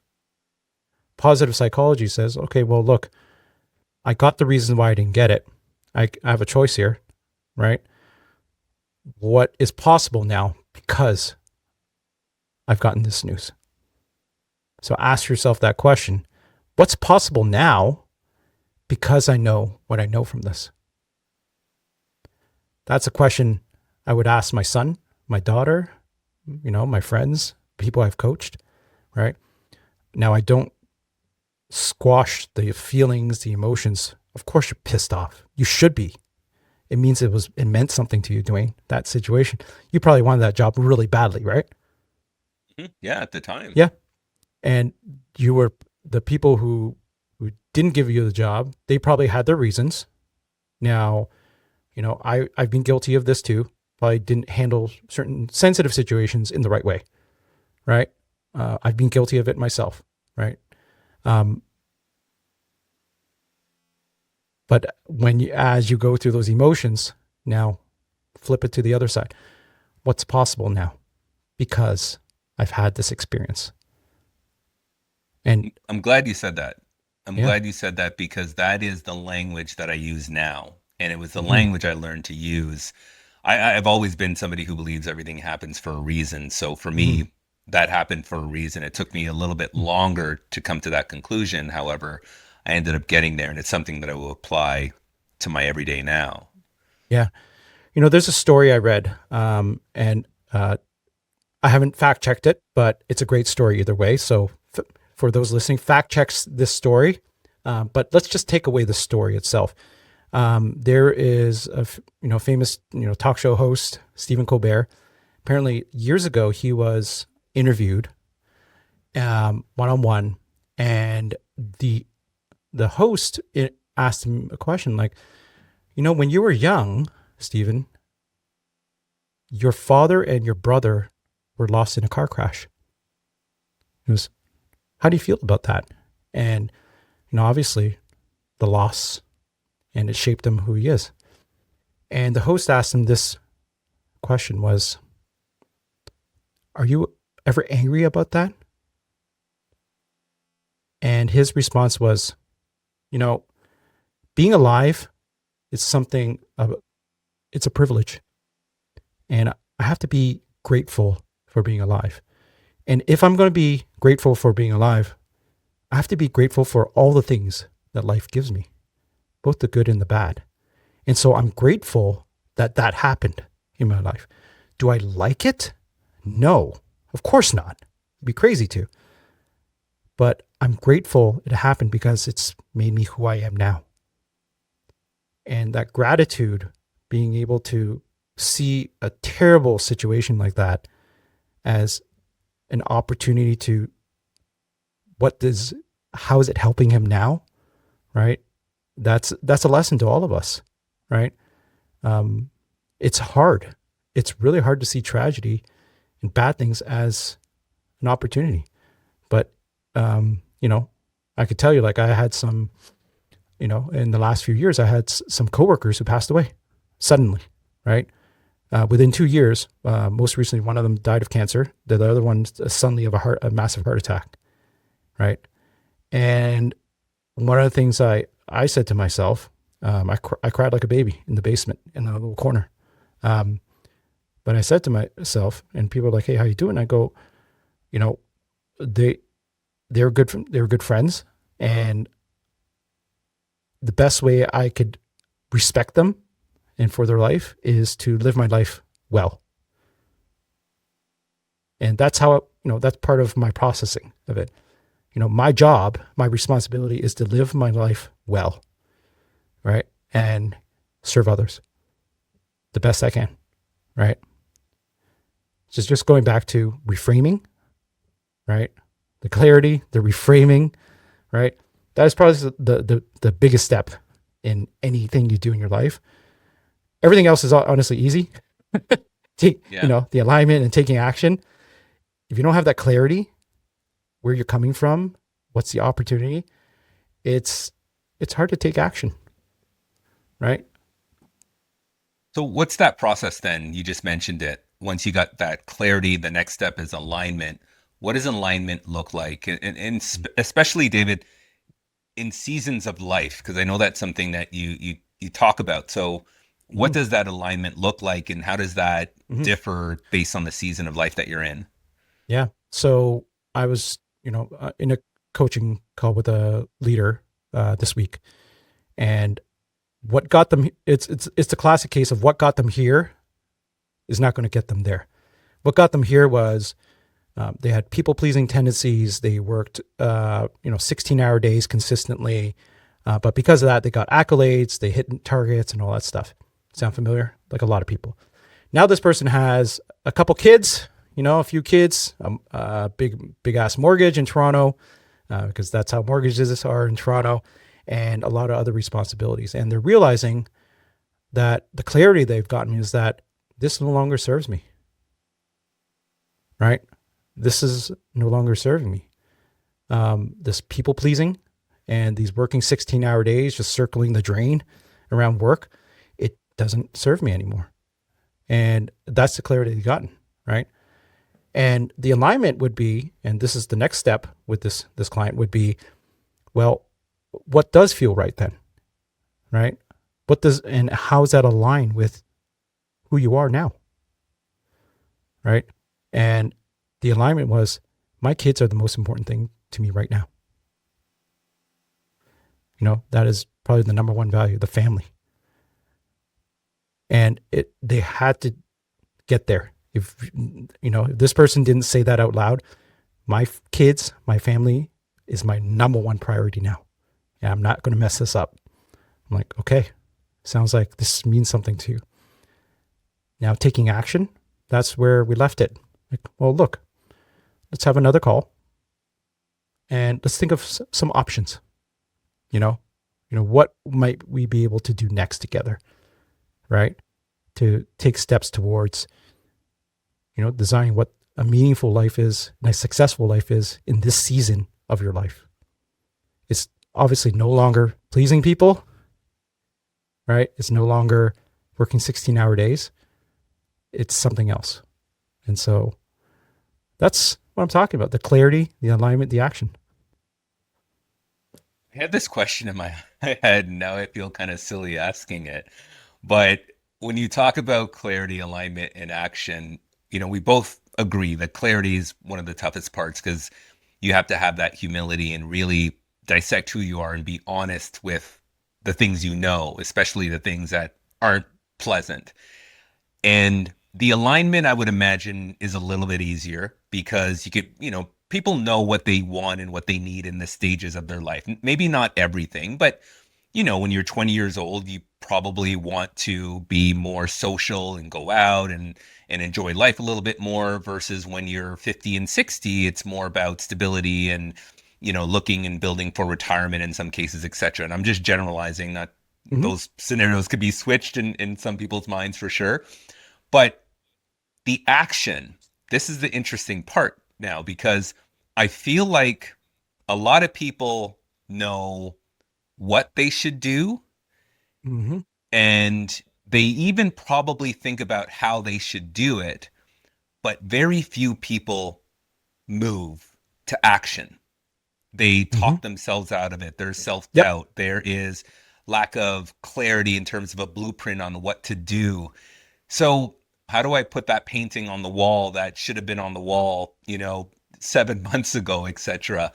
[SPEAKER 1] positive psychology says, okay, well, look, I got the reason why I didn't get it. I have a choice here, right? What is possible now because I've gotten this news? So ask yourself that question. What's possible now because I know what I know from this? That's a question I would ask my son, my daughter, my friends, people I've coached, right? Now, I don't squash the feelings, the emotions. Of course, you're pissed off. You should be. It means it meant something to you, Dwayne, that situation. You probably wanted that job really badly, right?
[SPEAKER 2] Yeah, at the time.
[SPEAKER 1] Yeah. And you were the people who didn't give you the job, they probably had their reasons. Now, I've been guilty of this too. Probably didn't handle certain sensitive situations in the right way, right? I've been guilty of it myself, right? Um, but as you go through those emotions, now flip it to the other side. What's possible now? Because I've had this experience. And
[SPEAKER 2] I'm glad you said that. I'm
[SPEAKER 1] yeah,
[SPEAKER 2] glad you said that because that is the language that I use now. And it was the
[SPEAKER 1] hmm
[SPEAKER 2] language I learned to use. I've always been somebody who believes everything happens for a reason. So for
[SPEAKER 1] hmm
[SPEAKER 2] me, that happened for a reason. It took me a little bit longer to come to that conclusion. However, I ended up getting there, and it's something that I will apply to my everyday now.
[SPEAKER 1] yeah. There's a story I read, and I haven't fact checked it, but it's a great story either way. So for those listening, fact checks this story. But let's just take away the story itself. There is a famous talk show host, Stephen Colbert. Apparently, years ago, he was interviewed one on one, and the host asked him a question like, when you were young, Stephen, your father and your brother were lost in a car crash. He was, how do you feel about that? And obviously, the loss, and it shaped him who he is. And the host asked him this question was, are you ever angry about that? And his response was, being alive is something, it's a privilege. And I have to be grateful for being alive. And if I'm going to be grateful for being alive, I have to be grateful for all the things that life gives me, both the good and the bad. And so I'm grateful that that happened in my life. Do I like it? No, of course not. It'd be crazy to. But I'm grateful it happened because it's made me who I am now. And that gratitude, being able to see a terrible situation like that as an opportunity to how is it helping him now? Right. That's a lesson to all of us. Right. It's hard. It's really hard to see tragedy and bad things as an opportunity. But, I could tell you, like I had some, in the last few years, I had some coworkers who passed away suddenly, right? Within 2 years, most recently, one of them died of cancer. The other one suddenly of a massive heart attack, right? And one of the things I said to myself I cried like a baby in the basement in a little corner. Um, but I said to myself, and people are like, "Hey, how you doing?" I go, you know, they they were good friends, and the best way I could respect them and for their life is to live my life well. And that's how, that's part of my processing of it. My job, my responsibility is to live my life well, right? And serve others the best I can, right? Just going back to reframing, right? The clarity, the reframing, right? That is probably the biggest step in anything you do in your life. Everything else is honestly easy. Take,
[SPEAKER 2] Yeah.
[SPEAKER 1] the alignment and taking action. If you don't have that clarity, where you're coming from, what's the opportunity, it's it's hard to take action, right?
[SPEAKER 2] So what's that process then? You just mentioned it. Once you got that clarity, the next step is alignment. What does alignment look like? And especially, David, in seasons of life, because I know that's something that you talk about. So what
[SPEAKER 1] Mm-hmm.
[SPEAKER 2] does that alignment look like, and how does that
[SPEAKER 1] Mm-hmm.
[SPEAKER 2] differ based on the season of life that you're in?
[SPEAKER 1] Yeah. So I was, in a coaching call with a leader this week, and what got them? It's the classic case of what got them here is not going to get them there. What got them here was they had people pleasing tendencies. They worked, 16-hour days consistently, but because of that, they got accolades. They hit targets and all that stuff. Sound familiar? Like a lot of people. Now this person has a couple kids, a few kids, a big ass mortgage in Toronto, because that's how mortgages are in Toronto, and a lot of other responsibilities. And they're realizing that the clarity they've gotten is that this no longer serves me, right? This is no longer serving me. This people pleasing and these working 16-hour days, just circling the drain around work, it doesn't serve me anymore. And that's the clarity they've gotten, right? And the alignment would be, and this is the next step with this client would be, well, what does feel right then, right? What does and how does that align with who you are now, right? And the alignment was, my kids are the most important thing to me right now. That is probably the number one value, the family. And they had to get there. If this person didn't say that out loud, my kids, my family is my number one priority now. Yeah, I'm not going to mess this up. I'm like, okay, sounds like this means something to you. Now taking action, that's where we left it. Like, well, look, let's have another call and let's think of some options. You know, what might we be able to do next together, right? To take steps towards, designing what a meaningful life is and a successful life is in this season of your life. It's obviously no longer pleasing people, right? It's no longer working 16-hour days. It's something else. And so that's what I'm talking about, the clarity, the alignment, the action.
[SPEAKER 2] I had this question in my head, and now I feel kind of silly asking it. But when you talk about clarity, alignment, and action, we both agree that clarity is one of the toughest parts because you have to have that humility and really dissect who you are and be honest with the things you know, especially the things that aren't pleasant. And the alignment, I would imagine, is a little bit easier because you could, people know what they want and what they need in the stages of their life. Maybe not everything, but, when you're 20 years old, you probably want to be more social and go out and enjoy life a little bit more versus when you're 50 and 60, it's more about stability and, looking and building for retirement in some cases, etc. And I'm just generalizing, not
[SPEAKER 1] Mm-hmm.
[SPEAKER 2] those scenarios could be switched in some people's minds for sure. But the action, this is the interesting part now because I feel like a lot of people know what they should do
[SPEAKER 1] Mm-hmm.
[SPEAKER 2] and they even probably think about how they should do it, but very few people move to action. They
[SPEAKER 1] Mm-hmm.
[SPEAKER 2] talk themselves out of it. There's self
[SPEAKER 1] Yep.
[SPEAKER 2] doubt. There is lack of clarity in terms of a blueprint on what to do. So how do I put that painting on the wall that should have been on the wall, 7 months ago, etc.?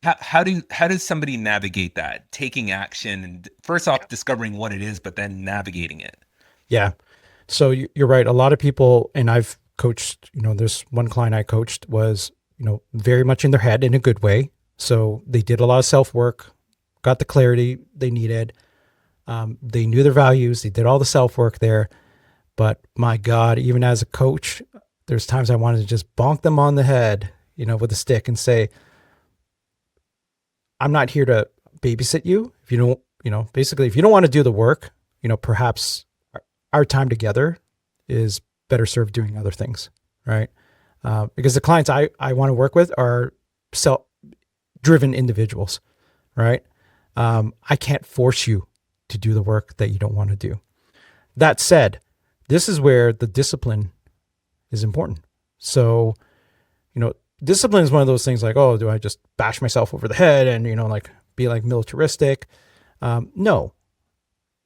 [SPEAKER 2] How does somebody navigate that? Taking action and first off discovering what it is, but then navigating it.
[SPEAKER 1] Yeah. So you're right. A lot of people, and I've coached, there's one client I coached was, very much in their head in a good way. So they did a lot of self work, got the clarity they needed. They knew their values. They did all the self work there. But my God, even as a coach, there's times I wanted to just bonk them on the head, with a stick and say, I'm not here to babysit you. If you don't, basically, if you don't want to do the work, perhaps our time together is better served doing other things, right? Because the clients I want to work with are self-driven individuals, right? I can't force you to do the work that you don't want to do. That said, this is where the discipline is important. So, discipline is one of those things like, oh, do I just bash myself over the head and, like be like militaristic? No.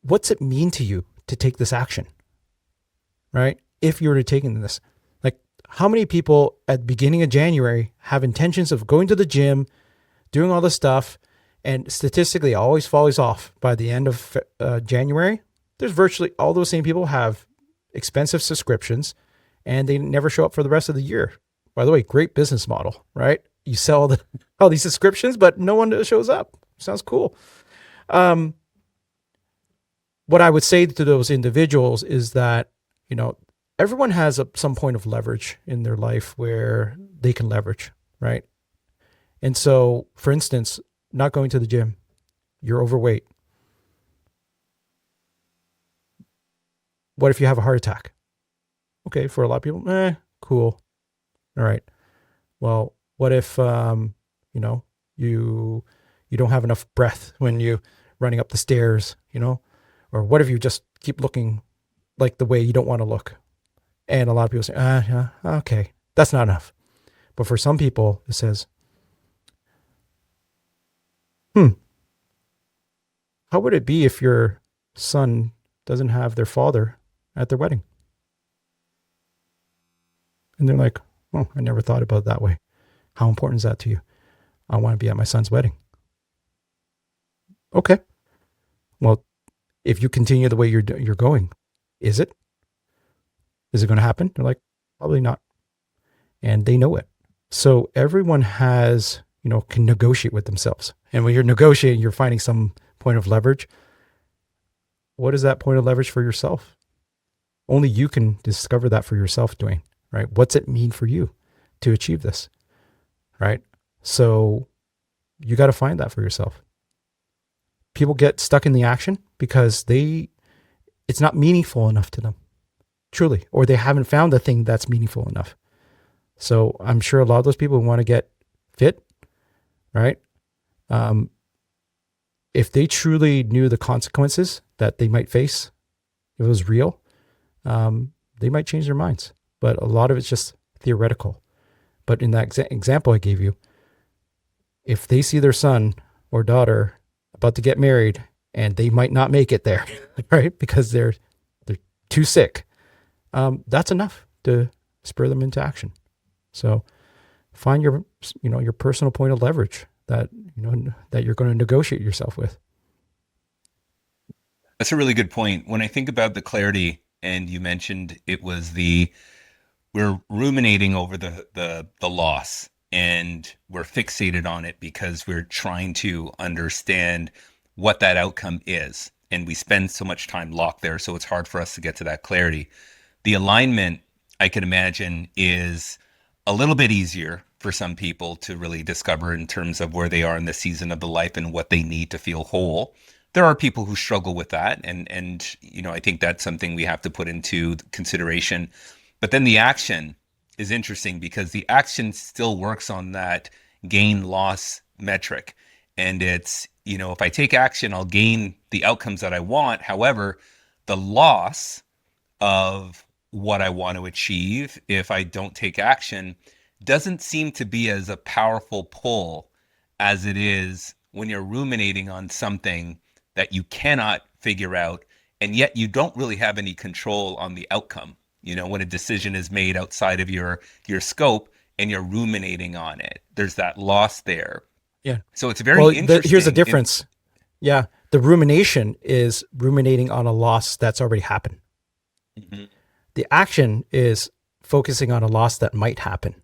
[SPEAKER 1] What's it mean to you to take this action? Right? If you were to take this, like how many people at the beginning of January have intentions of going to the gym, doing all this stuff, and statistically always falls off by the end of January? There's virtually all those same people have expensive subscriptions and they never show up for the rest of the year. By the way, great business model, right? You sell all these subscriptions, but no one shows up. Sounds cool. What I would say to those individuals is that, everyone has some point of leverage in their life where they can leverage, right? And so, for instance, not going to the gym, you're overweight. What if you have a heart attack? Okay, for a lot of people, cool. All right. Well, what if you don't have enough breath when you running up the stairs, or what if you just keep looking like the way you don't want to look? And a lot of people say, yeah, okay, that's not enough. But for some people, it says, how would it be if your son doesn't have their father at their wedding? And they're like, oh, I never thought about it that way. How important is that to you? I want to be at my son's wedding. Okay. Well, if you continue the way you're going, is it? Is it going to happen? They're like, probably not. And they know it. So everyone has, can negotiate with themselves. And when you're negotiating, you're finding some point of leverage. What is that point of leverage for yourself? Only you can discover that for yourself, Dwayne, right? What's it mean for you to achieve this, right? So you got to find that for yourself. People get stuck in the action because it's not meaningful enough to them, truly, or they haven't found the thing that's meaningful enough. So I'm sure a lot of those people who want to get fit, right? If they truly knew the consequences that they might face, if it was real, they might change their minds. But a lot of it's just theoretical. But in that example I gave you, if they see their son or daughter about to get married and they might not make it there, right? Because they're too sick, that's enough to spur them into action. So find your personal point of leverage that you're going to negotiate yourself with.
[SPEAKER 2] That's a really good point. When I think about the clarity, and you mentioned it was we're ruminating over the loss and we're fixated on it because we're trying to understand what that outcome is. And we spend so much time locked there, so it's hard for us to get to that clarity. The alignment, I can imagine, is a little bit easier for some people to really discover in terms of where they are in the season of the life and what they need to feel whole. There are people who struggle with that, and I think that's something we have to put into consideration. But then the action is interesting because the action still works on that gain loss metric. And it's, if I take action, I'll gain the outcomes that I want. However, the loss of what I want to achieve if I don't take action doesn't seem to be as a powerful pull as it is when you're ruminating on something that you cannot figure out, and yet you don't really have any control on the outcome. When a decision is made outside of your scope and you're ruminating on it, there's that loss there.
[SPEAKER 1] Yeah.
[SPEAKER 2] So it's very
[SPEAKER 1] Well, here's the
[SPEAKER 2] interesting.
[SPEAKER 1] difference. Yeah. The rumination is ruminating on a loss that's already happened.
[SPEAKER 2] Mhm.
[SPEAKER 1] The action is focusing on a loss that might happen.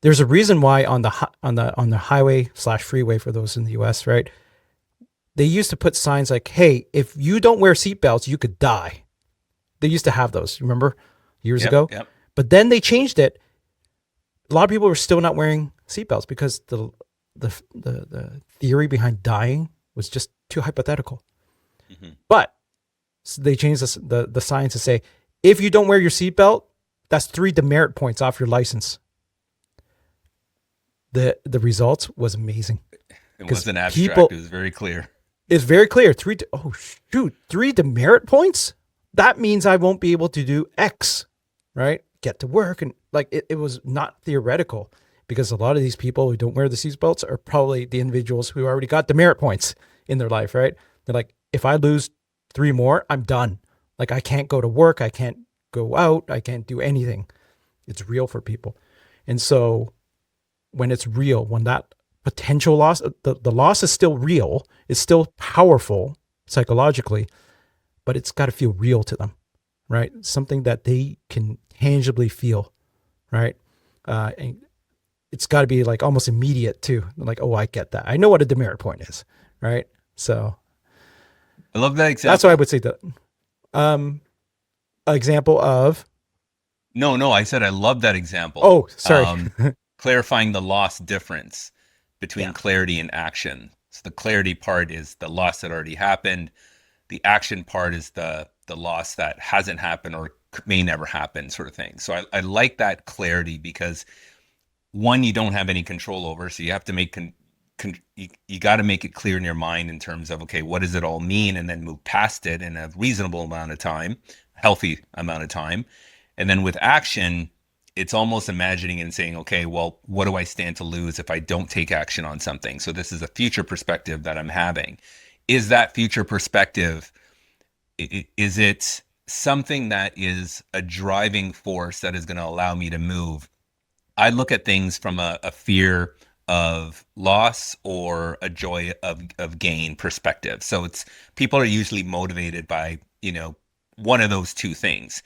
[SPEAKER 1] There's a reason why on the highway / freeway, for those in the US, right? They used to put signs like, "Hey, if you don't wear seatbelts, you could die." They used to have those, remember, years
[SPEAKER 2] Yep,
[SPEAKER 1] ago.
[SPEAKER 2] yep.
[SPEAKER 1] But then they changed it. A lot of people were still not wearing seatbelts because the theory behind dying was just too hypothetical.
[SPEAKER 2] Mhm.
[SPEAKER 1] But they changed the signs to say, if you don't wear your seatbelt, that's 3 demerit points off your license. The results was amazing.
[SPEAKER 2] It
[SPEAKER 1] 'Cause
[SPEAKER 2] wasn't abstract.
[SPEAKER 1] people-
[SPEAKER 2] It was very clear.
[SPEAKER 1] It's very clear. 3 demerit points? That means I won't be able to do X, right? Get to work. And like it was not theoretical, because a lot of these people who don't wear the seatbelts are probably the individuals who already got demerit points in their life, right? They're like, if I lose 3 more, I'm done. Like, I can't go to work. I can't go out. I can't do anything. It's real for people. And so when it's real, when that potential loss, the loss is still real, it's still powerful psychologically, but it's got to feel real to them, right? Something that they can tangibly feel, right? And it's got to be like almost immediate too. Like, oh, I get that. I know what a demerit point is, right? So
[SPEAKER 2] I love that example.
[SPEAKER 1] that's why I would say that. Example of,
[SPEAKER 2] No, I said I love that example.
[SPEAKER 1] oh, sorry.
[SPEAKER 2] Clarifying the loss difference between
[SPEAKER 1] Yeah.
[SPEAKER 2] clarity and action. So the clarity part is the loss that already happened. The action part is the loss that hasn't happened or may never happen, sort of thing. So I like that clarity, because one, you don't have any control over, so you have to make you got to make it clear in your mind in terms of, okay, what does it all mean, and then move past it in a reasonable amount of time, healthy amount of time. And then with action, it's almost imagining and saying, okay, well, what do I stand to lose if I don't take action on something? So this is a future perspective that I'm having. Is that future perspective, is it something that is a driving force that is going to allow me to move? I look at things from a fear of loss or a joy of gain perspective. So it's, people are usually motivated by, one of those two things.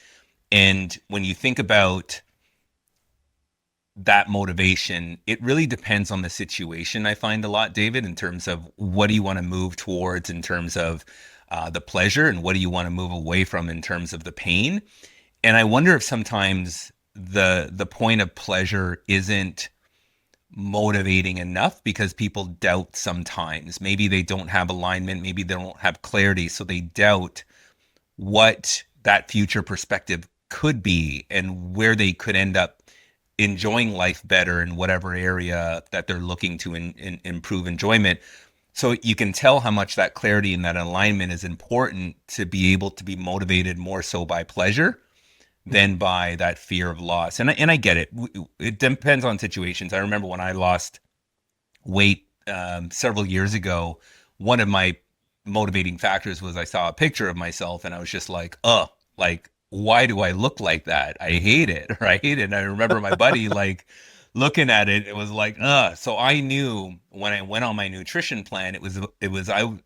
[SPEAKER 2] And when you think about that motivation, it really depends on the situation. I find a lot, David, in terms of what do you want to move towards in terms of the pleasure, and what do you want to move away from in terms of the pain. And I wonder if sometimes the point of pleasure isn't motivating enough, because people doubt sometimes. Maybe they don't have alignment, maybe they don't have clarity, so they doubt what that future perspective could be and where they could end up enjoying life better in whatever area that they're looking to improve enjoyment. So you can tell how much that clarity and that alignment is important to be able to be motivated more so by pleasure than by that fear of loss. And I get it. It depends on situations. I remember when I lost weight several years ago, one of my motivating factors was I saw a picture of myself and I was just like, like, why do I look like that? I hate it, right? And I remember my buddy like looking at it, it was like, so I knew when I went on my nutrition plan, I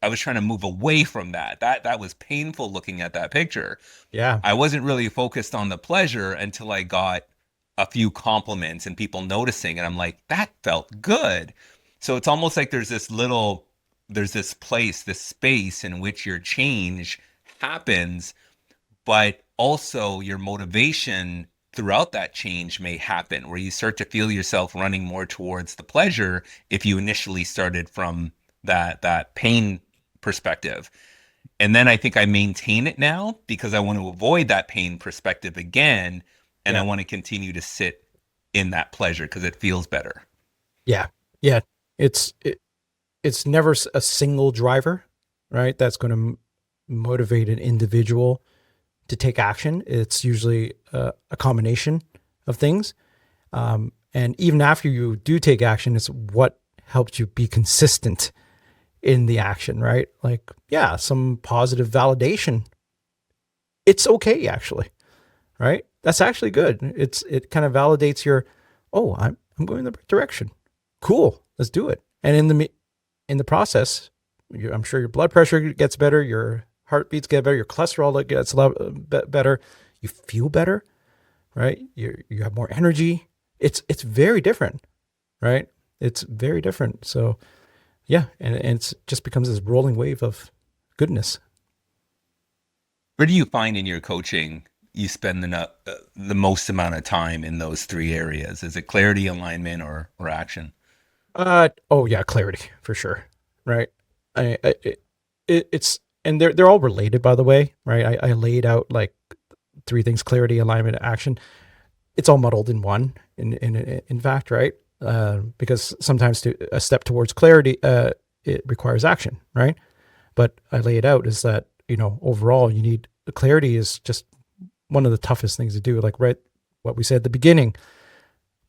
[SPEAKER 2] was trying to move away from that. That was painful looking at that picture.
[SPEAKER 1] Yeah.
[SPEAKER 2] I wasn't really focused on the pleasure until I got a few compliments and people noticing, and I'm like, that felt good. So it's almost like there's this place, this space in which your change happens, but also your motivation throughout that change may happen, where you start to feel yourself running more towards the pleasure if you initially started from that pain perspective. And then I think I maintain it now because I want to avoid that pain perspective again, and I
[SPEAKER 1] Yeah.
[SPEAKER 2] want to continue to sit in that pleasure because it feels better.
[SPEAKER 1] Yeah. Yeah. It's never a single driver, right? That's going to motivate an individual to take action. It's usually a combination of things. And even after you do take action, it's what helps you be consistent in the action, right? Like, yeah, some positive validation. It's okay, actually, right? That's actually good. It kind of validates your, oh, I'm going in the right direction. Cool, let's do it. And in the process, I'm sure your blood pressure gets better, your heartbeats get better, your cholesterol gets a lot better. You feel better, right? You have more energy. It's very different, right? It's very different. So yeah, and it just becomes this rolling wave of goodness.
[SPEAKER 2] Where do you find in your coaching you spend the most amount of time in those three areas? Is it clarity, alignment, or action?
[SPEAKER 1] Oh yeah, clarity for sure, right? It's and they're all related, by the way, right? I laid out like three things: clarity, alignment, action. It's all muddled in one, in fact, right? Because sometimes a step towards clarity, it requires action, right? But I lay it out is that, overall you need clarity is just one of the toughest things to do. Like, right, what we said at the beginning,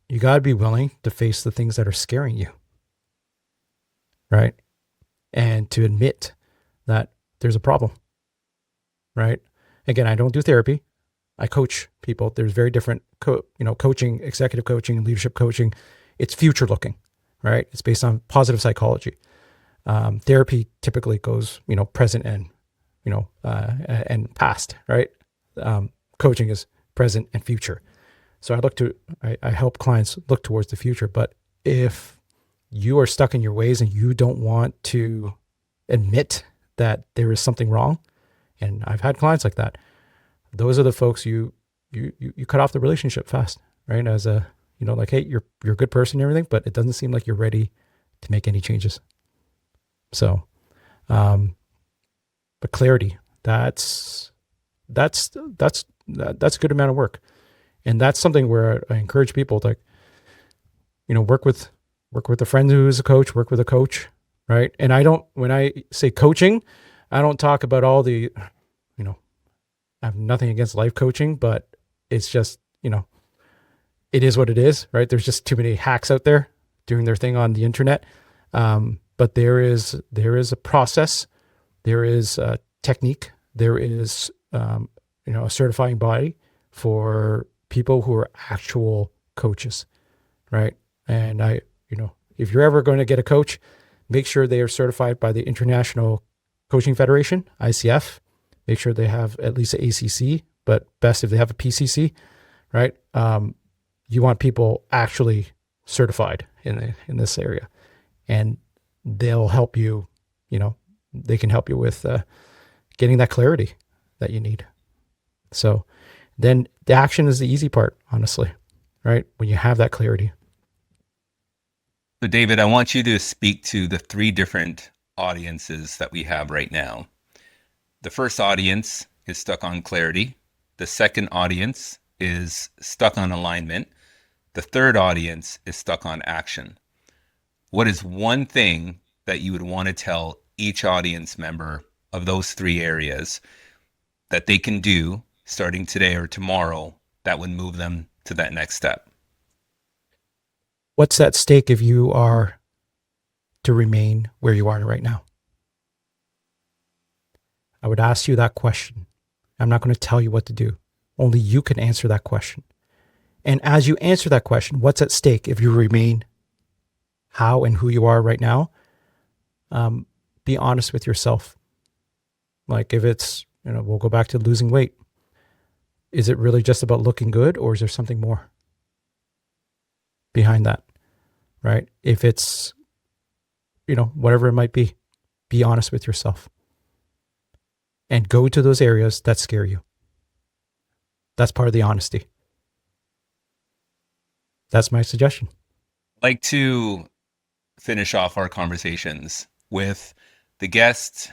[SPEAKER 1] you got to be willing to face the things that are scaring you, right? And to admit that there's a problem, right? Again, I don't do therapy. I coach people. There's very different, coaching, executive coaching, and leadership coaching. It's future looking, right? It's based on positive psychology. Therapy typically goes, present and past, right? Coaching is present and future. So I help clients look towards the future. But if you are stuck in your ways and you don't want to admit that there is something wrong, and I've had clients like that, those are the folks you cut off the relationship fast, right? As like, hey, you're a good person and everything, but it doesn't seem like you're ready to make any changes. So, but clarity, that's a good amount of work. And that's something where I encourage people to, work with a friend who is a coach, work with a coach, right? And when I say coaching, I don't talk about all the, I have nothing against life coaching, but it's just, it is what it is, right? There's just too many hacks out there doing their thing on the internet. But there is a process, there is a technique, there is, a certifying body for people who are actual coaches, right? And if you're ever going to get a coach, make sure they are certified by the International Coaching Federation, ICF. Make sure they have at least an ACC, but best if they have a PCC, right? You want people actually certified in this area, and they'll help you. They can help you with getting that clarity that you need. So then the action is the easy part, honestly, right? When you have that clarity.
[SPEAKER 2] So, David, I want you to speak to the three different audiences that we have right now. The first audience is stuck on clarity. The second audience is stuck on alignment. The third audience is stuck on action. What is one thing that you would want to tell each audience member of those three areas that they can do starting today or tomorrow that would move them to that next step?
[SPEAKER 1] What's at stake if you are to remain where you are right now? I would ask you that question. I'm not going to tell you what to do. Only you can answer that question. And as you answer that question, what's at stake if you remain how and who you are right now? Be honest with yourself. Like, if it's, we'll go back to losing weight. Is it really just about looking good, or is there something more behind that? Right? If it's, whatever it might be honest with yourself. And go to those areas that scare you. That's part of the honesty. That's my suggestion.
[SPEAKER 2] I'd like to finish off our conversations with the guest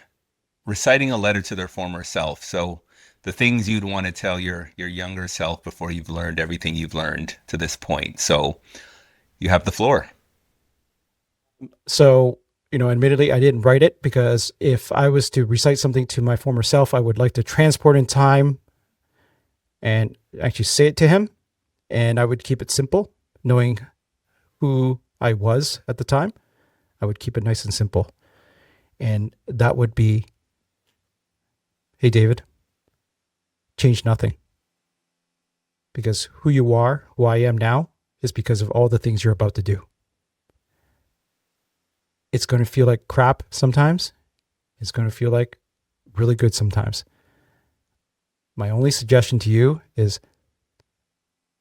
[SPEAKER 2] reciting a letter to their former self. So the things you'd want to tell your younger self before you've learned everything you've learned to this point. So you have the floor.
[SPEAKER 1] So, admittedly, I didn't write it because if I was to recite something to my former self, I would like to transport in time and actually say it to him. And I would keep it simple, knowing who I was at the time. I would keep it nice and simple. And that would be, hey, David, change nothing. Because who you are, who I am now, is because of all the things you're about to do. It's going to feel like crap sometimes. It's going to feel like really good sometimes. My only suggestion to you is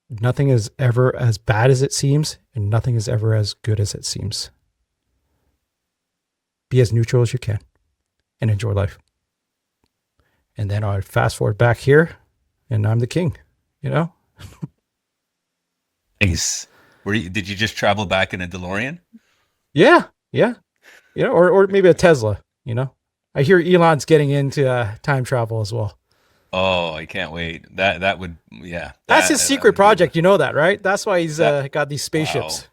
[SPEAKER 1] nothing is ever as bad as it seems, and nothing is ever as good as it seems. Be as neutral as you can and enjoy life. And then I fast forward back here, and I'm the king, you know?
[SPEAKER 2] Nice. Did you just travel back in a DeLorean?
[SPEAKER 1] Yeah, yeah. Or maybe a Tesla, you know? I hear Elon's getting into time travel as well.
[SPEAKER 2] Oh, I can't wait. That would, yeah,
[SPEAKER 1] That's his
[SPEAKER 2] that
[SPEAKER 1] secret
[SPEAKER 2] would be
[SPEAKER 1] project. You know that, right? That's why he's
[SPEAKER 2] that.
[SPEAKER 1] got these
[SPEAKER 2] Wow,
[SPEAKER 1] spaceships.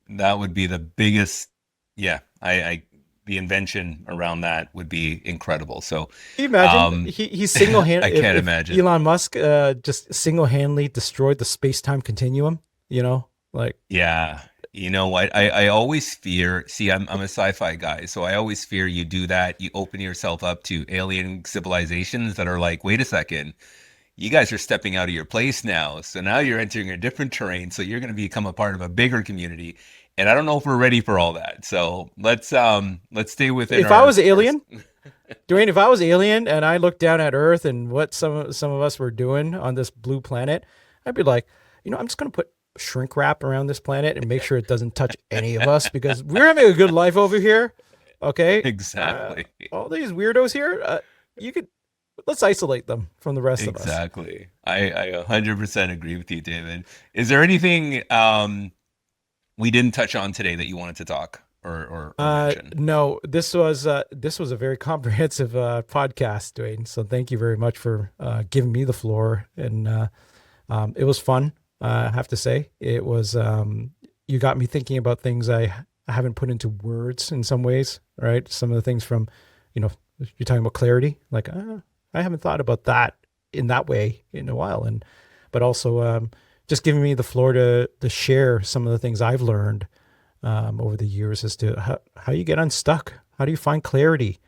[SPEAKER 2] that would be the biggest. Yeah, I the invention around that would be incredible. So,
[SPEAKER 1] Can you imagine?
[SPEAKER 2] um,
[SPEAKER 1] He's single hand.
[SPEAKER 2] I can't
[SPEAKER 1] If
[SPEAKER 2] imagine.
[SPEAKER 1] Elon Musk just single handedly destroyed the space time continuum, you know, like
[SPEAKER 2] Yeah. You know what? I always fear, see, I'm a sci-fi guy, so I always fear you do that, you open yourself up to alien civilizations that are like, wait a second, you guys are stepping out of your place now. So now you're entering a different terrain, so you're going to become a part of a bigger community. And I don't know if we're ready for all that. So let's stay within
[SPEAKER 1] if I was
[SPEAKER 2] our
[SPEAKER 1] alien, Dwayne, if I was alien and I looked down at Earth and what some of us were doing on this blue planet, I'd be like, I'm just gonna put shrink wrap around this planet and make sure it doesn't touch any of us because we're having a good life over here. Okay,
[SPEAKER 2] exactly.
[SPEAKER 1] all these weirdos here, you could let's isolate them from the rest of us.
[SPEAKER 2] Exactly. I 100% agree with you, David. Is there anything we didn't touch on today that you wanted to talk or mention?
[SPEAKER 1] No, this was a very comprehensive podcast, Dwayne. So thank you very much for giving me the floor, and it was fun. I have to say, it was. You got me thinking about things I haven't put into words in some ways. Right, some of the things from, you know, you're talking about clarity. Like I haven't thought about that in that way in a while, and but also just giving me the floor to share some of the things I've learned over the years as to how you get unstuck. How do you find clarity,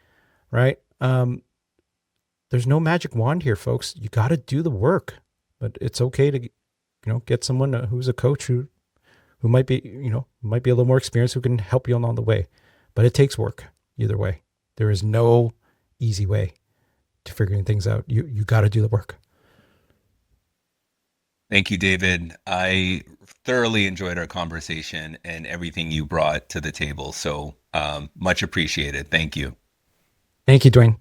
[SPEAKER 1] right? There's no magic wand here, folks. You got to do the work, but it's okay to, get someone who's a coach who might be, might be a little more experienced who can help you along the way. But it takes work either way. There is no easy way to figuring things out. You got to do the work.
[SPEAKER 2] Thank you, David. I thoroughly enjoyed our conversation and everything you brought to the table. So much appreciated. Thank you.
[SPEAKER 1] Thank you, Dwayne.